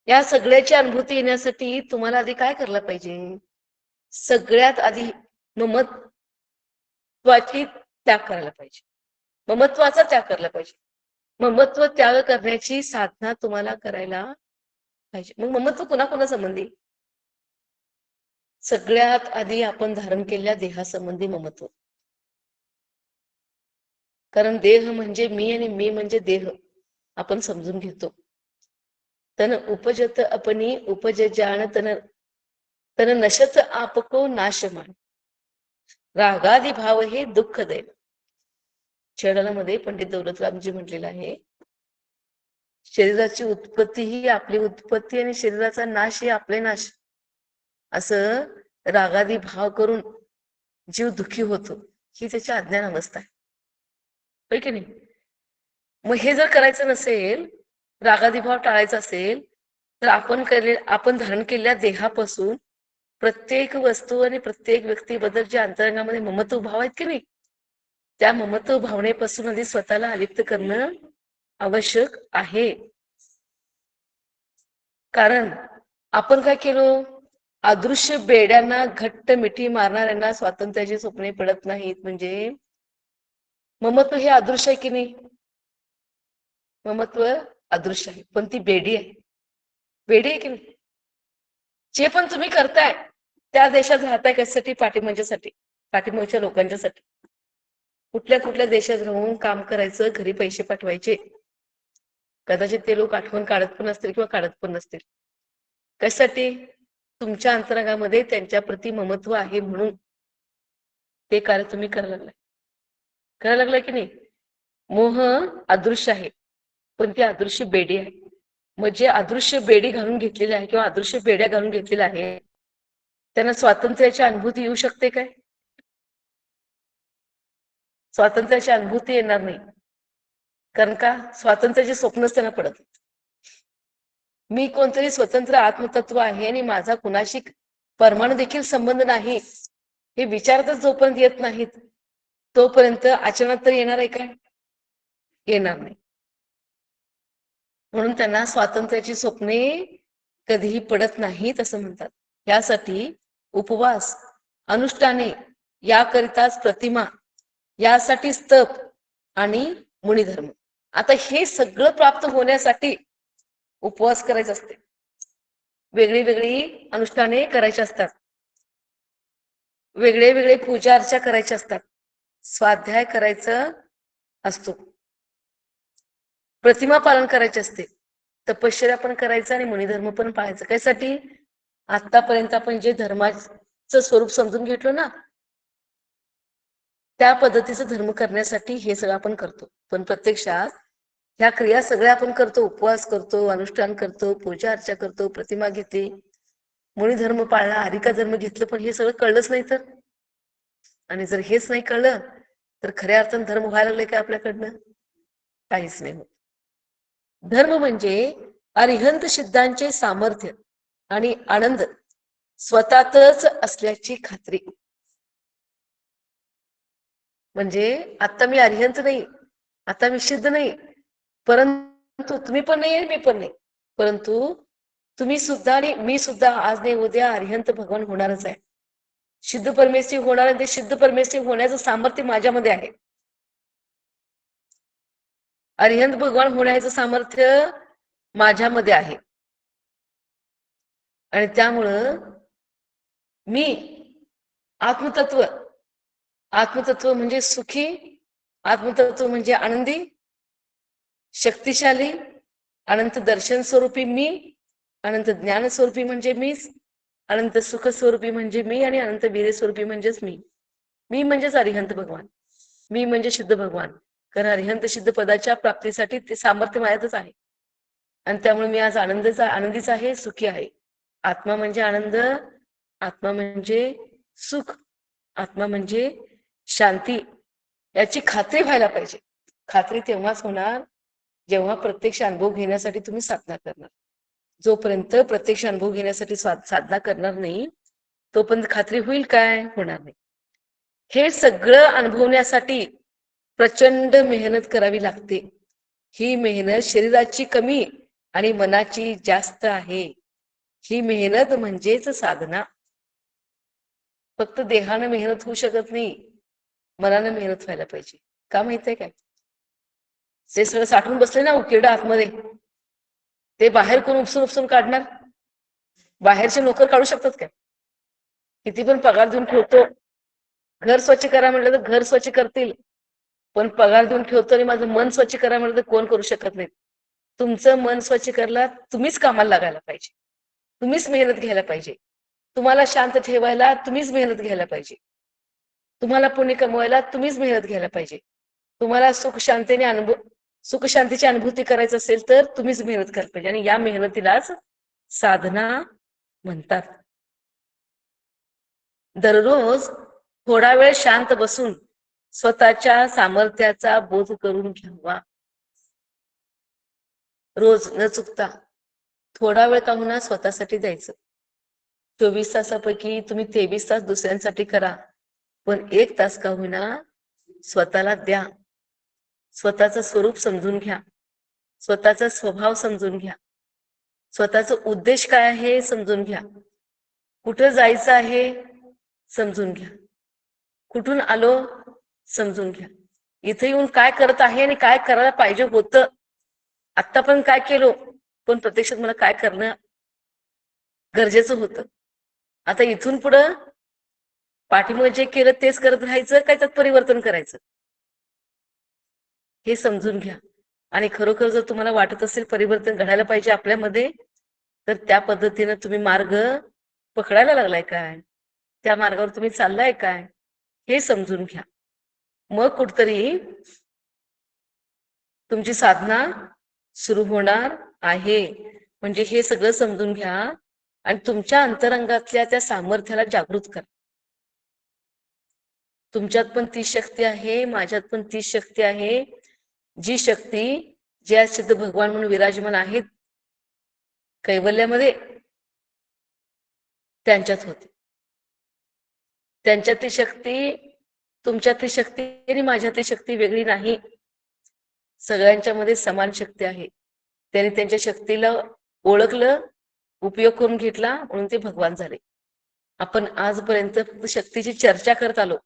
या सगळ्याची अनुभूती येण्यासाठी तुम्हाला आधी काय करायला पाहिजे? सगळ्यात आधी ममत्वाची त्याग करायला पाहिजे. ममत्वाचा त्याग करायला पाहिजे. ममत्व त्याग करण्याची साधना तुम्हाला करायला पाहिजे. मग ममत्व कुणा संबंधी? सगळ्यात आधी आपण धारण केलेल्या देहासंबंधी ममत्व. कारण देह म्हणजे मी आणि मी म्हणजे देह आपण समजून घेतो. तन उपजत अपनी उपजान तन तन नशत आपको नाशमान रागादी भाव हे दुःख दैन. मध्ये पंडित दौलतरामजी म्हटलेलं आहे, शरीराची उत्पत्ती ही आपली उत्पत्ती आणि शरीराचा नाश ही आपले नाश. असं रागादी भाव करून जीव दुःखी होतो, ही त्याची अज्ञान अवस्था आहे. होय की नाही? मग हे जर करायचं नसेल, रागादी भाव टाळायचा असेल, तर आपण धारण केलेल्या देहापासून प्रत्येक वस्तू आणि प्रत्येक व्यक्तीबद्दल जे अंतरंगामध्ये ममत्व भाव आहेत की नाही, त्या ममत्व भावनेपासून आधी स्वतःला अलिप्त करणं आवश्यक आहे. कारण आपण काय केलो? अदृश्य बेड्यांना घट्ट मिठी मारणाऱ्यांना स्वातंत्र्याची स्वप्ने पडत नाहीत. म्हणजे ममत्व हे अदृश्य आहे की नाही? ममत्व अदृश्य आहे, पण ती बेडी आहे. बेडी आहे की नाही? जे पण तुम्ही करताय त्या देशात राहताय कशासाठी? पाठीमागच्यासाठी, पाठीमागच्या लोकांच्यासाठी. कुठल्या देशात राहून काम करायचं, घरी पैसे पाठवायचे. कदाचित ते लोक आठवण काढत पण असतील किंवा काढत पण नसतील. कशासाठी? तुमच्या अंतरंगामध्ये त्यांच्या प्रती ममत्व आहे म्हणून ते कार्य तुम्ही करायला लागलाय की नाही? मोह अदृश्य आहे, पण ती अदृश्य बेडी आहे. म्हणजे अदृश्य बेडी घालून घेतलेली आहे किंवा अदृश्य बेड्या घालून घेतलेल्या आहे, त्यांना स्वातंत्र्याची अनुभूती येऊ शकते काय? स्वातंत्र्याची अनुभूती येणार नाही. कारण का? स्वातंत्र्याचे स्वप्नच त्यांना पडत. मी कोणतरी स्वतंत्र आत्मतत्व आहे आणि माझा कुणाशी परमाणु देखील संबंध नाही, हे विचारतच जोपर्यंत येत नाहीत तोपर्यंत आचरणात तर येणार आहे काय? येणार नाही. म्हणून त्यांना स्वातंत्र्याची स्वप्ने कधीही पडत नाहीत असं म्हणतात. यासाठी उपवास, अनुष्ठाने, याकरिताच प्रतिमा, यासाठी तप आणि मुनिधर्म. आता हे सगळं प्राप्त होण्यासाठी उपवास करायचे असते, वेगळी अनुष्ठाने करायची असतात, वेगळे पूजा अर्चा करायचे असतात, स्वाध्याय करायचं असतो, प्रतिमा पालन करायचे असते, तपश्चर्या पण करायचं आणि मुनिधर्म पण पाळायचं. त्यासाठी आतापर्यंत आपण जे धर्माचं स्वरूप समजून घेतलो ना, त्या पद्धतीचं धर्म करण्यासाठी हे सगळं आपण करतो. पण प्रत्यक्षात ह्या क्रिया सगळ्या आपण करतो. उपवास करतो, अनुष्ठान करतो, पूजा अर्चा करतो, प्रतिमा घेतली, मुनिधर्म पाळला, हरिका धर्म घेतलं, पण हे सगळं कळलंच नाही तर. आणि जर हेच नाही कळलं तर खऱ्या अर्थानं धर्म व्हायला लागले काय आपल्याकडनं? काहीच नाही होत. धर्म म्हणजे अरिहंत सिद्धांचे सामर्थ्य आणि आनंद स्वतःतच असल्याची खात्री. म्हणजे आता मी अरिहंत नाही, आता मी सिद्ध नाही, परंतु तुम्ही पण नाही, मी पण नाही, परंतु तुम्ही सुद्धा आणि मी सुद्धा आज नाही उद्या अरिहंत भगवान होणारच आहे. सिद्ध परमेश्वरी होणार आहे. ते सिद्ध परमेश्वरी होण्याचं सामर्थ्य माझ्यामध्ये आहे. अरिहंत भगवान होण्याचं सामर्थ्य माझ्यामध्ये आहे. आणि त्यामुळं मी आत्मतत्व म्हणजे सुखी, आत्मतत्व म्हणजे आनंदी, शक्तिशाली, अनंत दर्शन स्वरूपी मी, अनंत ज्ञान स्वरूपी म्हणजे मीच, अनंत सुख स्वरूपी म्हणजे मी, आणि अनंत वीर स्वरूपी म्हणजेच मी. मी म्हणजेच अरिहंत भगवान, मी म्हणजे सिद्ध भगवान. कारण अरिहंत सिद्ध पदाच्या प्राप्तीसाठी ते सामर्थ्य माझ्यातच आहे. आणि त्यामुळे मी आज आनंदीच आहे, सुखी आहे. आत्मा म्हणजे आनंद, आत्मा म्हणजे सुख, आत्मा म्हणजे शांती, याची खात्री व्हायला पाहिजे. खात्री तेव्हाच होणार जेव्हा प्रत्यक्ष अनुभव घेण्यासाठी तुम्ही साधना करणार. जोपर्यंत प्रत्यक्ष अनुभव घेण्यासाठी साधना करणार नाही तोपर्यंत खात्री होईल काय? होणार नाही. हे सगळं अनुभवण्यासाठी प्रचंड मेहनत करावी लागते. ही मेहनत शरीराची कमी आणि मनाची जास्त आहे. ही मेहनत म्हणजेच साधना. फक्त देहानं मेहनत होऊ शकत नाही, मनानं मेहनत व्हायला पाहिजे. का माहितीये काय? ते सगळं साठवून बसले ना उकिरडं आतमध्ये, ते बाहेर कोण उपसून उपसून काढणार? बाहेरचे नोकर काढू शकतात काय? किती पण पगार देऊन ठेवतो, घर स्वच्छ करा म्हटलं तर घर स्वच्छ करतील, पण पगार देऊन ठेवतो आणि माझं मन स्वच्छ करा म्हटलं तर कोण करू शकत नाही. तुमचं मन स्वच्छ करायला तुम्हीच कामाला लागायला पाहिजे, तुम्हीच मेहनत घ्यायला पाहिजे. तुम्हाला शांत ठेवायला तुम्हीच मेहनत घ्यायला पाहिजे. तुम्हाला पुण्य कमवायला तुम्हीच मेहनत घ्यायला पाहिजे. तुम्हाला सुख शांतीची अनुभूती करायचं असेल तर तुम्हीच मेहनत करायला पाहिजे. आणि या मेहनतीलाच साधना म्हणतात. दररोज थोडा वेळ शांत बसून स्वतःच्या सामर्थ्याचा बोध करून घ्यावा. रोज न चुकता थोडा वेळ का होईना स्वतःसाठी द्यायचं. 24 तासापैकी तुम्ही 23 तास दुसऱ्यांसाठी करा, पण 1 तास का होईना स्वतःला द्या. स्वतःचं स्वरूप समजून घ्या, स्वतःचा स्वभाव समजून घ्या, स्वतःचा उद्देश काय आहे समजून घ्या, कुठं जायचं आहे समजून घ्या, कुठून आलो समजून घ्या, इथे येऊन काय करत आहे आणि काय करायला पाहिजे होतं, आता पण काय केलो पण प्रत्यक्षात मला काय करणं गरजेचं होतं. आता इथून पुढं पाठीमागे जे केलं तेच करत राहायचं काय त्यात परिवर्तन करायचं हे समजून घ्या. आणि खरोखर जर तुम्हाला वाटत असेल परिवर्तन घडायला पाहिजे आपल्यामध्ये, तर त्या पद्धतीने तुम्ही मार्ग पकडायला लागलाय काय, त्या मार्गावर तुम्ही चाललाय काय हे समजून घ्या. मग कुठतरी तुमची साधना सुरू होणार आहे. म्हणजे हे सगळं समजून घ्या आणि तुमच्या अंतरंगातल्या त्या सामर्थ्याला जागृत करा. तुमच्यात पण ती शक्ती आहे, माझ्यात पण ती शक्ती आहे. जी शक्ती ज्या सिद्ध भगवान म्हणून विराजमान आहेत कैवल्यामध्ये, त्यांच्यात होते. त्यांच्यातली शक्ती तुमच्यातली शक्ती आणि माझ्यातली शक्ती वेगळी नाही. सगळ्यांच्या मध्ये समान शक्ती आहे. त्यांनी त्यांच्या शक्तीला ओळखलं, उपयोग करून घेतला, म्हणून ते भगवान झाले. आपण आजपर्यंत फक्त शक्तीची चर्चा करत आलो,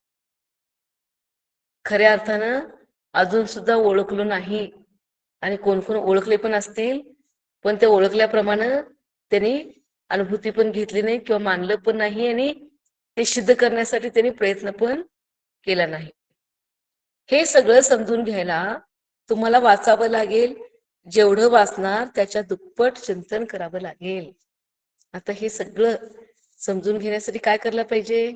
खऱ्या अर्थानं अजून सुद्धा ओळखलो नाही. आणि कोण कोण ओळखले पण असतील, पण ते ओळखल्याप्रमाणे त्यांनी अनुभूती पण घेतली नाही किंवा मानलं पण नाही आणि ते सिद्ध करण्यासाठी त्यांनी प्रयत्न पण केला नाही. हे सगळं समजून घ्यायला तुम्हाला वाचावं लागेल. जेवढं वाचणार त्याच्या दुप्पट चिंतन करावं लागेल. आता हे सगळं समजून घेण्यासाठी काय करायला पाहिजे?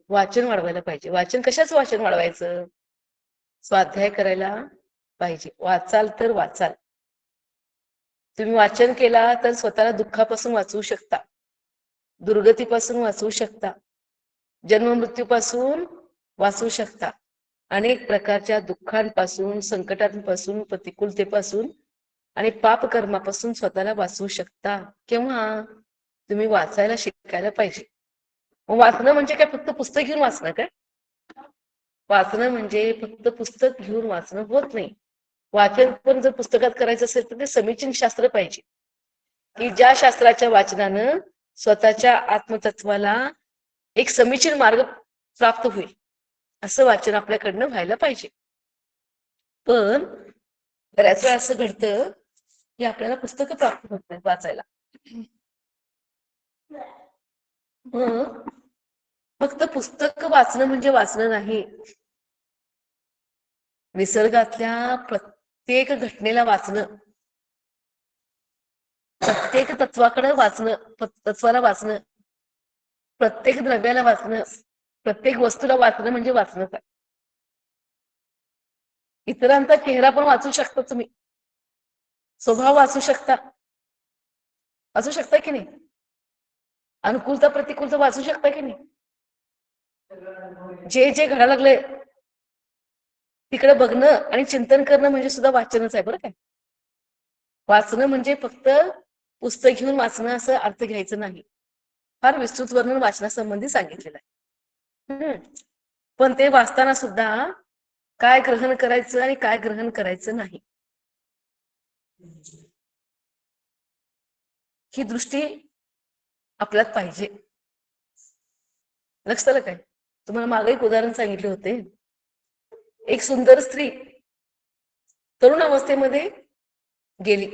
वाचन वाढवायला पाहिजे. वाचन कशाच वाचन वाढवायचं? स्वाध्याय करायला पाहिजे. वाचाल तर वाचाल. तुम्ही वाचन केला तर स्वतःला दुःखापासून वाचवू शकता, दुर्गतीपासून वाचवू शकता, जन्म मृत्यूपासून वाचवू शकता, अनेक प्रकारच्या दुःखांपासून, संकटांपासून, प्रतिकूलतेपासून आणि पाप कर्मापासून स्वतःला वाचवू शकता. केव्हा? तुम्ही वाचायला शिकायला पाहिजे. वाचणं म्हणजे काय फक्त पुस्तक घेऊन वाचणं काय? वाचणं म्हणजे फक्त पुस्तक घेऊन वाचणं होत नाही. वाचन पण जर पुस्तकात करायचं असेल तर ते समीचीन शास्त्र पाहिजे, की ज्या शास्त्राच्या वाचनानं स्वतःच्या आत्मतत्वाला एक समीचीन मार्ग प्राप्त होईल, असं वाचन आपल्याकडनं व्हायला पाहिजे. पण बऱ्याच वेळा असं घडतं की आपल्याला पुस्तकं प्राप्त होत नाही वाचायला. मग फक्त पुस्तक वाचणं म्हणजे वाचणं नाही, निसर्गातल्या प्रत्येक घटनेला वाचणं, प्रत्येक तत्वाकडे वाचणं, तत्वाला वाचणं, प्रत्येक द्रव्याला वाचणं, प्रत्येक वस्तूला वाचणं म्हणजे वाचणंच आहे. इतरांचा चेहरा पण वाचू शकता तुम्ही, स्वभाव वाचू शकता, की नाही? अनुकूलता प्रतिकूलता वाचू शकता की नाही? जे जे घडायला लागले तिकडे बघणं आणि चिंतन करणं म्हणजे सुद्धा वाचनच आहे बरं काय. वाचणं म्हणजे फक्त पुस्तक घेऊन वाचणं असं अर्थ घ्यायचं नाही. फार विस्तृत वर्णन वाचनासंबंधी सांगितलेलं आहे. पण ते वाचताना सुद्धा काय ग्रहण करायचं आणि काय ग्रहण करायचं नाही, ही दृष्टी आपल्यात पाहिजे. लक्षात आलं काय? तुम्हाला मागे एक उदाहरण सांगितले होते. एक सुंदर स्त्री तरुण अवस्थेमध्ये गेली,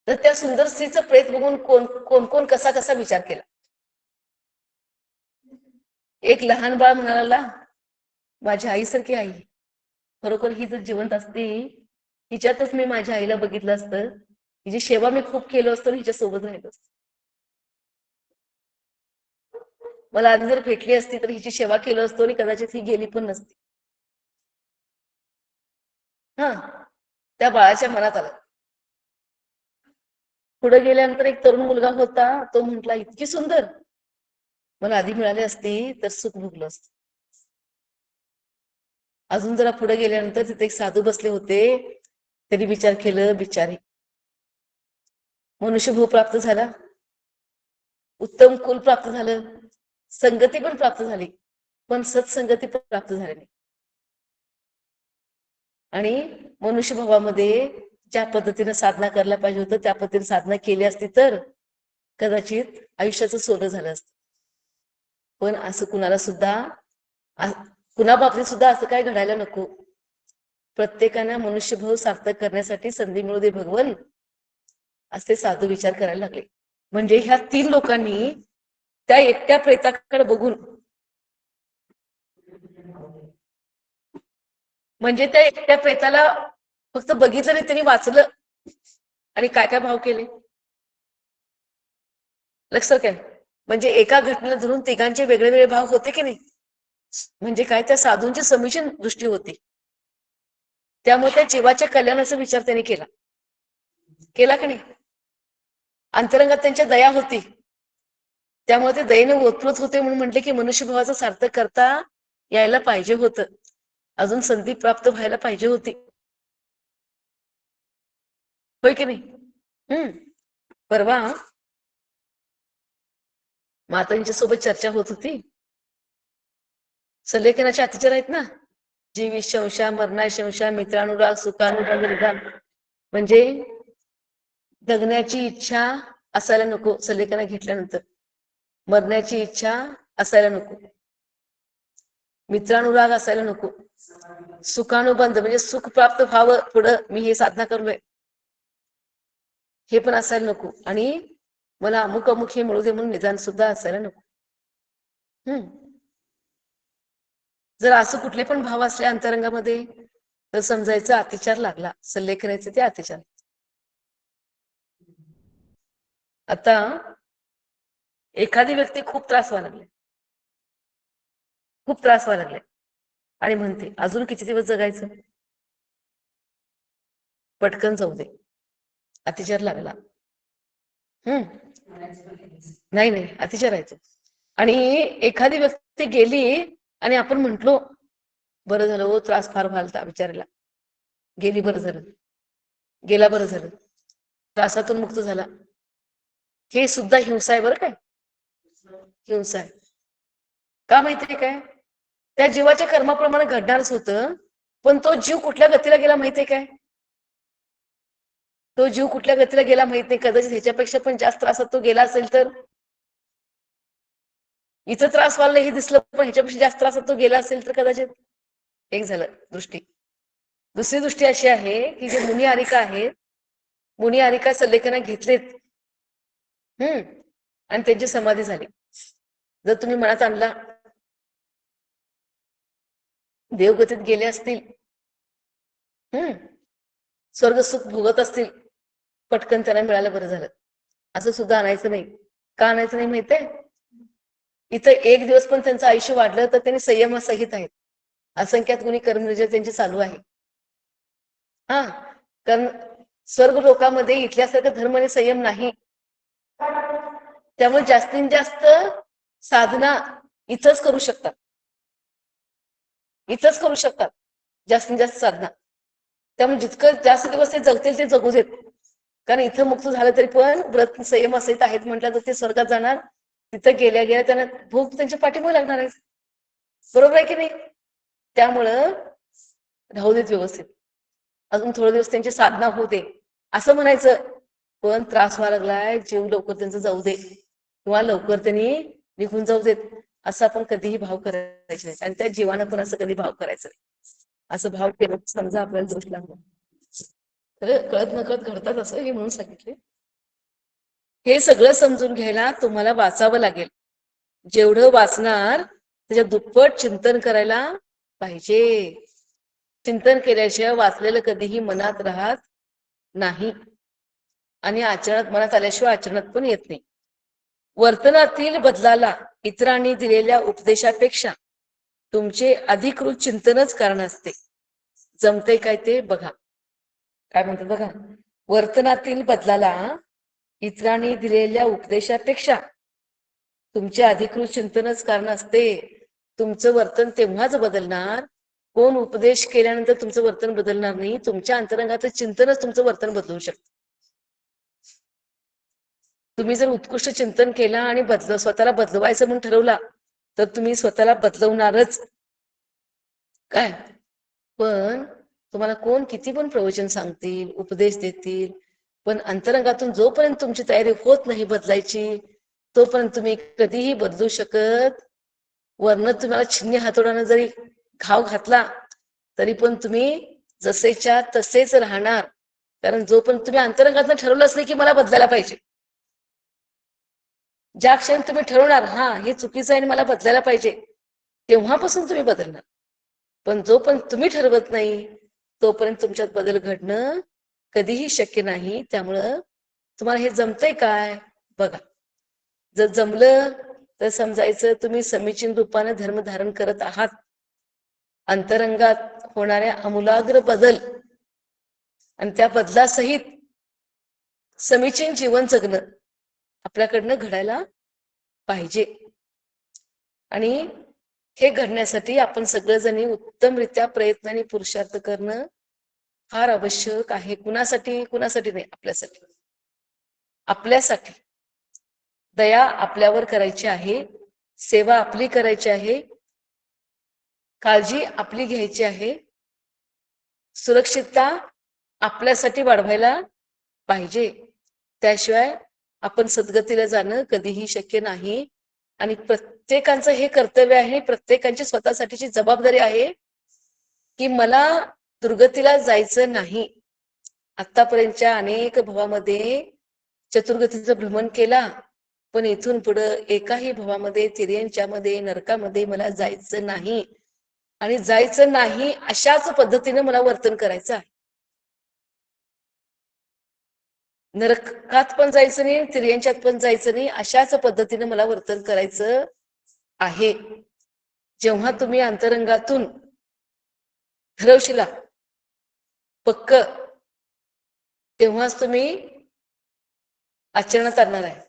तर त्या सुंदर स्त्रीचं प्रेत बघून कोण कोण कोण कसा कसा विचार केला. एक लहान बाळ म्हणाला, माझ्या आईसारखी आई, खरोखर ही जर जिवंत असती, हिच्यातच मी माझ्या आईला बघितलं असतं, हिची सेवा मी खूप केलं असतं, हिच्या सोबत राहिलो असतं. मला आधी जर भेटली असती तर हिची सेवा केलं असतो आणि कदाचित ही गेली पण नसती. हा, त्या बाळाच्या मनात आलं. पुढे गेल्यानंतर एक तरुण मुलगा होता, तो म्हटला, इतकी सुंदर, मला आधी मिळाली असती तर सुख भोगलं असत. अजून जरा पुढे गेल्यानंतर तिथे एक साधू बसले होते. त्यांनी विचार केलं, बिचारी, मनुष्यभाव प्राप्त झाला, उत्तम कुल प्राप्त झालं, संगती पण प्राप्त झाली, पण सत्संगती पण प्राप्त झाली नाही. आणि मनुष्यभावामध्ये ज्या पद्धतीने साधना करायला पाहिजे होतं त्या पद्धतीने साधना केली असती तर कदाचित आयुष्याचं सोनं झालं असतं. पण असं कुणाला सुद्धा, कुणा बाबतीत सुद्धा असं काय घडायला नको. प्रत्येकाने मनुष्यभाव सार्थक करण्यासाठी संधी मिळू दे भगवन, असे साधू विचार करायला लागले. म्हणजे ह्या 3 लोकांनी त्या एकट्या प्रेताकडे बघून, म्हणजे त्या एकट्या प्रेताला फक्त बघितलं नाही, त्यांनी वाचलं आणि काय काय भाव केले. लक्षात काय? म्हणजे एका घटनेला धरून तिघांचे वेगळे वेगळे भाव होते की नाही. म्हणजे काय, त्या साधूंची समीचीन दृष्टी होती, त्यामुळे त्या जीवाच्या कल्याणाचा विचार त्यांनी केला की नाही. अंतरंगात त्यांच्या दया होती, त्यामुळे ते दयेने ओतप्रत होते. म्हणून म्हटले की मनुष्यभावाचं सार्थक करता यायला पाहिजे होतं, अजून संधी प्राप्त व्हायला पाहिजे होती, होय की नाही. परवा मातांच्या सोबत चर्चा होत होती. सल्लेखनाचे अतिचार आहेत ना, जीवी शंशा, मरणा शंशा, मित्रानुराग, सुखानुराग, विधान, म्हणजे जगण्याची इच्छा असायला नको सल्लेखना घेतल्यानंतर, मरण्याची इच्छा असायला नको, मित्रानुराग असायला नको, सुखानुबंध म्हणजे सुख प्राप्त व्हावं पुढं मी हे साधना करलोय हे पण असायला नको, आणि मला अमुक अमुक हे मिळू दे म्हणून निदान सुद्धा असायला नको. जर असं कुठले पण भाव असले अंतरंगामध्ये तर समजायचं अतिचार लागला, सल्लेखनाचे ते अतिचार. आता एखादी व्यक्ती खूप त्रास व्हायला लागले, खूप त्रास व्हायला लागले आणि म्हणते अजून किती दिवस जगायचं, पटकन जाऊ दे, अतिचार लागला. नाही नाही, अतिचारायचं. आणि एखादी व्यक्ती गेली आणि आपण म्हंटलो बरं झालं हो, त्रास फार व्हायला विचारायला, गेली बरं झालं, गेला बरं झालं, त्रासातून मुक्त झाला, हे सुद्धा हिंसा आहे. बरं काय, हिंसा आहे. का माहितीये काय, त्या जीवाच्या कर्माप्रमाणे घडणारच होतं, पण तो जीव कुठल्या गतीला गेला माहितीये काय, तो जीव कुठल्या गतीला गेला माहित नाही. कदाचित ह्याच्यापेक्षा पण जास्त त्रासात तो गेला असेल तर, इथं त्रास व्हायला हे दिसलं पण ह्याच्यापेक्षा जास्त त्रासात तो गेला असेल तर कदाचित. एक झालं दृष्टी. दुसरी दृष्टी अशी आहे की जे मुनी आरिका आहेत, मुनी आरिका सल्लेखना घेतलेत आणि त्यांची समाधी झाली. जर तुम्ही मनात आणला देवगतीत गेले असतील, स्वर्ग सुख भोगत असतील, पटकन त्यांना मिळालं बरं झालं, असं सुद्धा आणायचं नाही. का आणायचं नाही माहितीये, इथं एक दिवस पण त्यांचं आयुष्य वाढलं तर त्यांनी संयमासहित आहेत. असंख्यात गुणी कर्मनिर्जर त्यांचे चालू आहे. कारण स्वर्ग लोकामध्ये इथल्यासारखं धर्म आणि संयम नाही, त्यामुळे जास्तीत जास्त साधना इथंच करू शकतात, इथंच करू शकतात जास्तीत जास्त साधना. त्यामुळे जितकं जास्त दिवस ते जगतील ते जगू देत, कारण इथं मुक्त झालं तरी पण व्रत संयम असे आहेत म्हटलं तर ते स्वर्गात जाणार तिथं गेल्या गेल्या त्यांना भूक त्यांच्या पाठीमागे लागणार आहे. बरोबर आहे की नाही? त्यामुळं राहू देत व्यवस्थित, अजून थोडे दिवस त्यांची साधना होऊ दे असं म्हणायचं. पण त्रास व्हायला लागलाय, जीव लवकर त्यांचा जाऊ दे किंवा लवकर त्यांनी निघून जाऊ देत, असं आपण कधीही भाव करायचे नाही. आणि त्या जीवानं पण असं कधी भाव करायचं नाही. असं भाव केलं समजा आपल्याला दोष लागला. कळत नकळत घडतात असं हे म्हणून सांगितले. हे सगळं समजून घ्यायला तुम्हाला वाचावं लागेल. जेवढं वाचणार त्याच्या दुप्पट चिंतन करायला पाहिजे. चिंतन केल्याशिवाय वाचलेलं कधीही मनात राहत नाही आणि आचरणात मनात आल्याशिवाय आचरणात पण येत नाही. वर्तनातील बदलाला इतरांनी दिलेल्या उपदेशापेक्षा तुमचे अधिकृत चिंतनच कारण असते. जमते काय ते बघा. काय म्हणतात बघा, वर्तनातील बदलाला इतरांनी दिलेल्या उपदेशापेक्षा तुमचे अधिकृत चिंतनच कारण असते. तुमचं वर्तन तेव्हाच बदलणार, कोण उपदेश केल्यानंतर तुमचं वर्तन बदलणार नाही. तुमच्या अंतरंगाचं चिंतनच तुमचं वर्तन बदलू शकतं. तुम्ही जर उत्कृष्ट चिंतन केलं आणि स्वतःला बदलवायचं म्हणून ठरवला तर तुम्ही स्वतःला बदलवणारच. काय पण तुम्हाला कोण किती पण प्रवचन सांगतील, उपदेश देतील, पण अंतरंगातून जोपर्यंत तुमची तयारी होत नाही बदलायची तोपर्यंत तुम्ही कधीही बदलू शकत. वरनं तुम्हाला छिन्नी हातोडानं जरी घाव घातला तरी पण तुम्ही जसेच्या तसेच राहणार. कारण जोपर्यंत तुम्ही अंतरंगातून ठरवलंच नाही की मला बदलायला पाहिजे, ज्या क्षणी तुम्ही ठरवणार हा हे चुकीचं आहे आणि मला बदलायला पाहिजे, तेव्हापासून तुम्ही बदलणार. पण जोपर्यंत तुम्ही ठरवत नाही तोपर्यंत तुमच्यात बदल घडणं कधीही शक्य नाही. त्यामुळं तुम्हाला हे जमतंय काय बघा. जर जमलं तर समजायचं तुम्ही समीचीन रूपाने धर्म धारण करत आहात. अंतरंगात होणाऱ्या आमूलाग्र बदल आणि त्या बदलासहित समीचीन जीवन जगणं आपल्याकडनं घडायला पाहिजे. आणि हे घडण्यासाठी आपण सगळेजणी उत्तमरित्या प्रयत्न आणि पुरुषार्थ करणं फार आवश्यक आहे. कुणासाठी? कुणासाठी नाही, आपल्यासाठी. आपल्यासाठी दया आपल्यावर करायची आहे, सेवा आपली करायची आहे, काळजी आपली घ्यायची आहे, सुरक्षितता आपल्यासाठी वाढवायला पाहिजे. त्याशिवाय आपण सद्गतीला जाणं कधीही शक्य नाही. आणि प्रत्येकाचं हे कर्तव्य आहे, प्रत्येकाची स्वतःसाठीची जबाबदारी आहे की मला दुर्गतीला जायचं नाही. आतापर्यंतच्या अनेक भवामध्ये चतुर्गतीचं भ्रमण केला, पण इथून पुढं एकाही भवामध्ये तिर्यंच्यामध्ये नरकामध्ये मला जायचं नाही. आणि जायचं नाही अशाच पद्धतीने मला वर्तन करायचं आहे. नरकात पण जायचं नाही, तिर्यंच्यात पण जायचं नाही, अशाच पद्धतीने मला वर्तन करायचं आहे. जेव्हा तुम्ही अंतरंगातून ठरवशिला पक्क, तेव्हाच तुम्ही आचरणात आणणार आहे,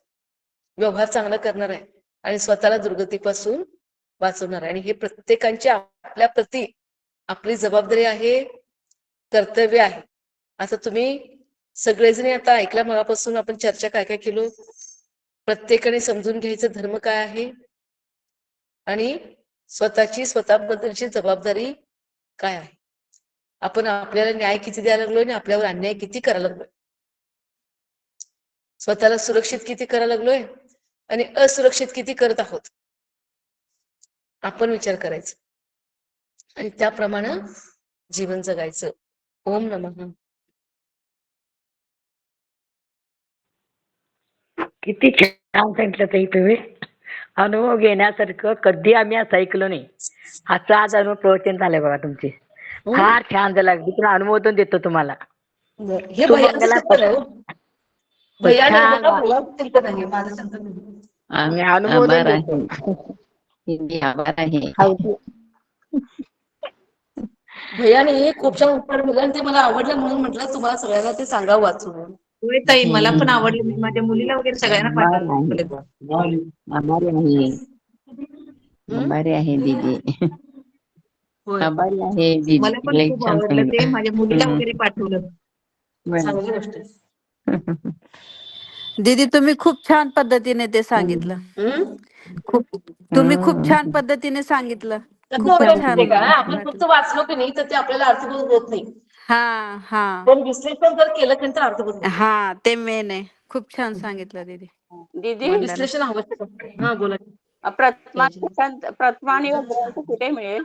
व्यवहार चांगला करणार आहे आणि स्वतःला दुर्गतीपासून वाचवणार आहे. आणि हे प्रत्येकाची आपल्या प्रती आपली जबाबदारी आहे, कर्तव्य आहे. असं तुम्ही सगळेजणी आता ऐकल्या. मगापासून आपण चर्चा काय काय केलो, प्रत्येकाने समजून घ्यायचं धर्म काय आहे आणि स्वतःची स्वतःबद्दलची जबाबदारी काय आहे. आपण आपल्याला न्याय किती द्यायला लागलोय आणि आपल्यावर अन्याय किती करायला लागलोय, स्वतःला सुरक्षित किती करायला लागलोय आणि असुरक्षित किती करत आहोत, आपण विचार करायचा आणि त्याप्रमाणे जीवन जगायचं. ओम नमः. किती छान सांगितलं ताई तुम्ही. अनुभव घेण्यासारखं कधी आम्ही असं ऐकलं नाही. असं आज अनुभव प्रवचन झालंय बघा तुमचे. फार छान झालं. अगदी तुला अनुमोदन देतो तुम्हाला. हे भैयाचं चिंतन आहे. भैयाने छान. बघा, भैयाचं चिंतन आहे, माझं चिंतन नाही. आम्ही अनुमोदन आभार देतो. आहे. आभार आहे. भैयाने खूप छान उत्तर दिलं आणि ते मला आवडलं म्हणून म्हटलं तुम्हाला सगळ्यांना ते सांगावं वाचून. होय ताई, मला पण आवडलं. मी माझ्या मुलीला वगैरे सगळ्यांना आभार पाठवलं. आहे. आभारी आहे. हम्म? आभारी आहे दीदी. होय, आभारी आहे दीदी. मला पण लई खूप छान आवडलं ते. सांगितलं. माझ्या मुलीला वगैरे पाठवलं. बरं. चांगली गोष्ट आहे. दीदी तुम्ही खूप छान पद्धतीने ते सांगितलं. हम्म तुम्ही खूप छान पद्धतीने सांगितलं. कसं खूपच होतंय छान माहितीये का आपण वाटलं. फक्त वाचलो की नाही तर ते आपल्याला अर्थपूर्ण होत नाही. हा हा पण विश्लेषण जर केलं की तर अर्थपूर्ण होतं. हा ते मेन आहे. खूप छान सांगितलं दीदी. दीदी वंदना. विश्लेषण आवश्यक असतं. हा बोला. प्रतमान योग ग्रंथ कुठे मिळेल?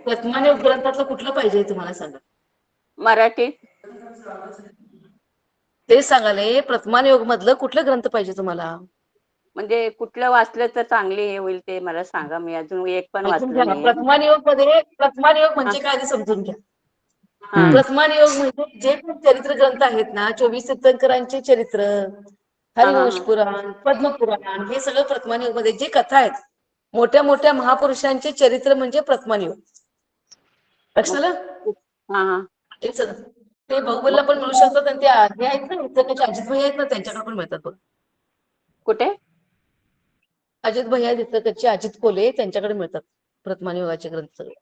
वर्तमान ग्रंथातलं कुठलं पाहिजे तुम्हाला सांगा. मराठीत? तेच सांगाले प्रथमान योग मधलं कुठलं ग्रंथ पाहिजे तुम्हाला. म्हणजे कुठलं वाचलं तर चांगली हे होईल ते मला सांगा. मी अजून एक पण ऐकून वाचलं घ्या. नाहीये. प्रथमान योग मध्ये प्रथमान योग हा म्हणजे काय ते समजून घ्या. हा प्रथमान योग म्हणजे जे पण चरित्र ग्रंथ आहेत ना 24 तीर्थंकरांचे चरित्र, हा हा हरिवंश पुराण, पद्मपुराण हे सगळं प्रथमान योग मध्ये जे कथा आहेत मोठ्या मोठ्या महापुरुषांचे चरित्र म्हणजे प्रथमान योग. लक्षात मग आलं? हा हा तेच ते बहुबलला पण मिळू शकतात आणि ते आहेत ना त्याचे अजित भैया आहेत ना त्यांच्याकडे पण मिळतात बघ. कुठे? अजित भैया त्याचे अजित कोले त्यांच्याकडे मिळतात प्रथमान योगाचे ग्रंथ सगळे.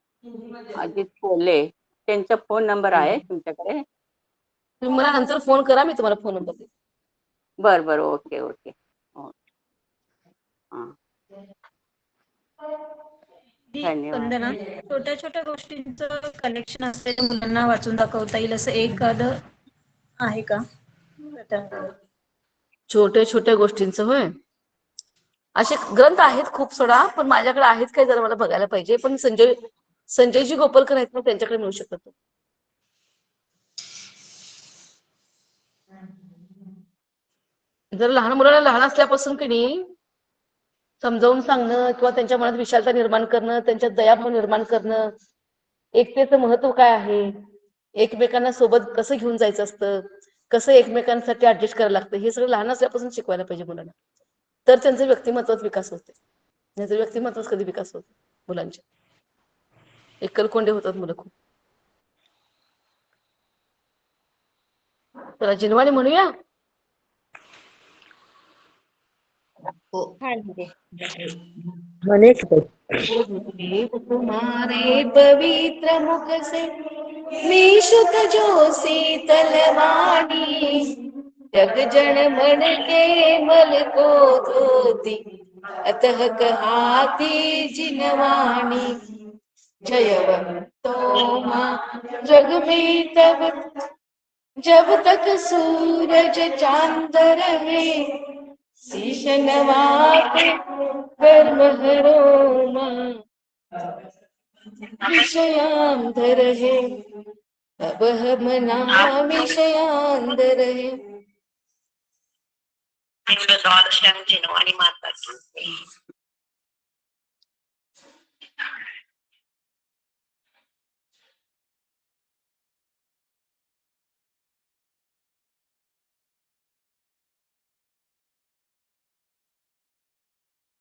अजित कोल्हे. त्यांचा फोन नंबर आहे तुमच्याकडे? तुम्ही मला नंतर फोन करा मी तुम्हाला फोन नंबर देते. बर बर ओके ओके. हो. हा धन्यवाद. वंदना, छोट्या छोट्या गोष्टींचं कलेक्शन असलेल्या मुलांना वाचून दाखवता येईल असं एखादं आहे का? छोट्या छोट्या गोष्टींचं होय. असे ग्रंथ आहेत खूप सोडा पण माझ्याकडे आहेत काय जरा मला बघायला पाहिजे पण संजयजी गोपालकर आहेत ना त्यांच्याकडे मिळू शकतात. जर लहान मुलाला लहान असल्यापासून की नाही समजावून सांगणं किंवा त्यांच्या मनात विशालता निर्माण करणं, त्यांच्यात दयाभाव निर्माण करणं, एकतेचं महत्व काय आहे, एकमेकांना सोबत कसं घेऊन जायचं असतं, कसं एकमेकांसाठी ऍडजस्ट करायला लागतं, हे सगळं लहान असल्यापासून शिकवायला पाहिजे मुलांना. तर त्यांचं व्यक्तिमत्वात विकास होते. त्यांचं व्यक्तिमत्वात कधी विकास होत मुलांचे. एकलकोंडे होतात मुलं खूप. त्याला जिनवाणी म्हणूया. म्हणे तुम्हारे पवित्र मुख से मी शुक जो शीतल वाणी जग जन मन के मल को धोती अतः कहाती जिनवाणी जयवंतो मां जग में तब जब तक सूरज चांद रहे शीश नवाते कर्म हरो मां विषयांध रहे अब हम ना विषयांध रहे. द्वादशांची नवाणी माता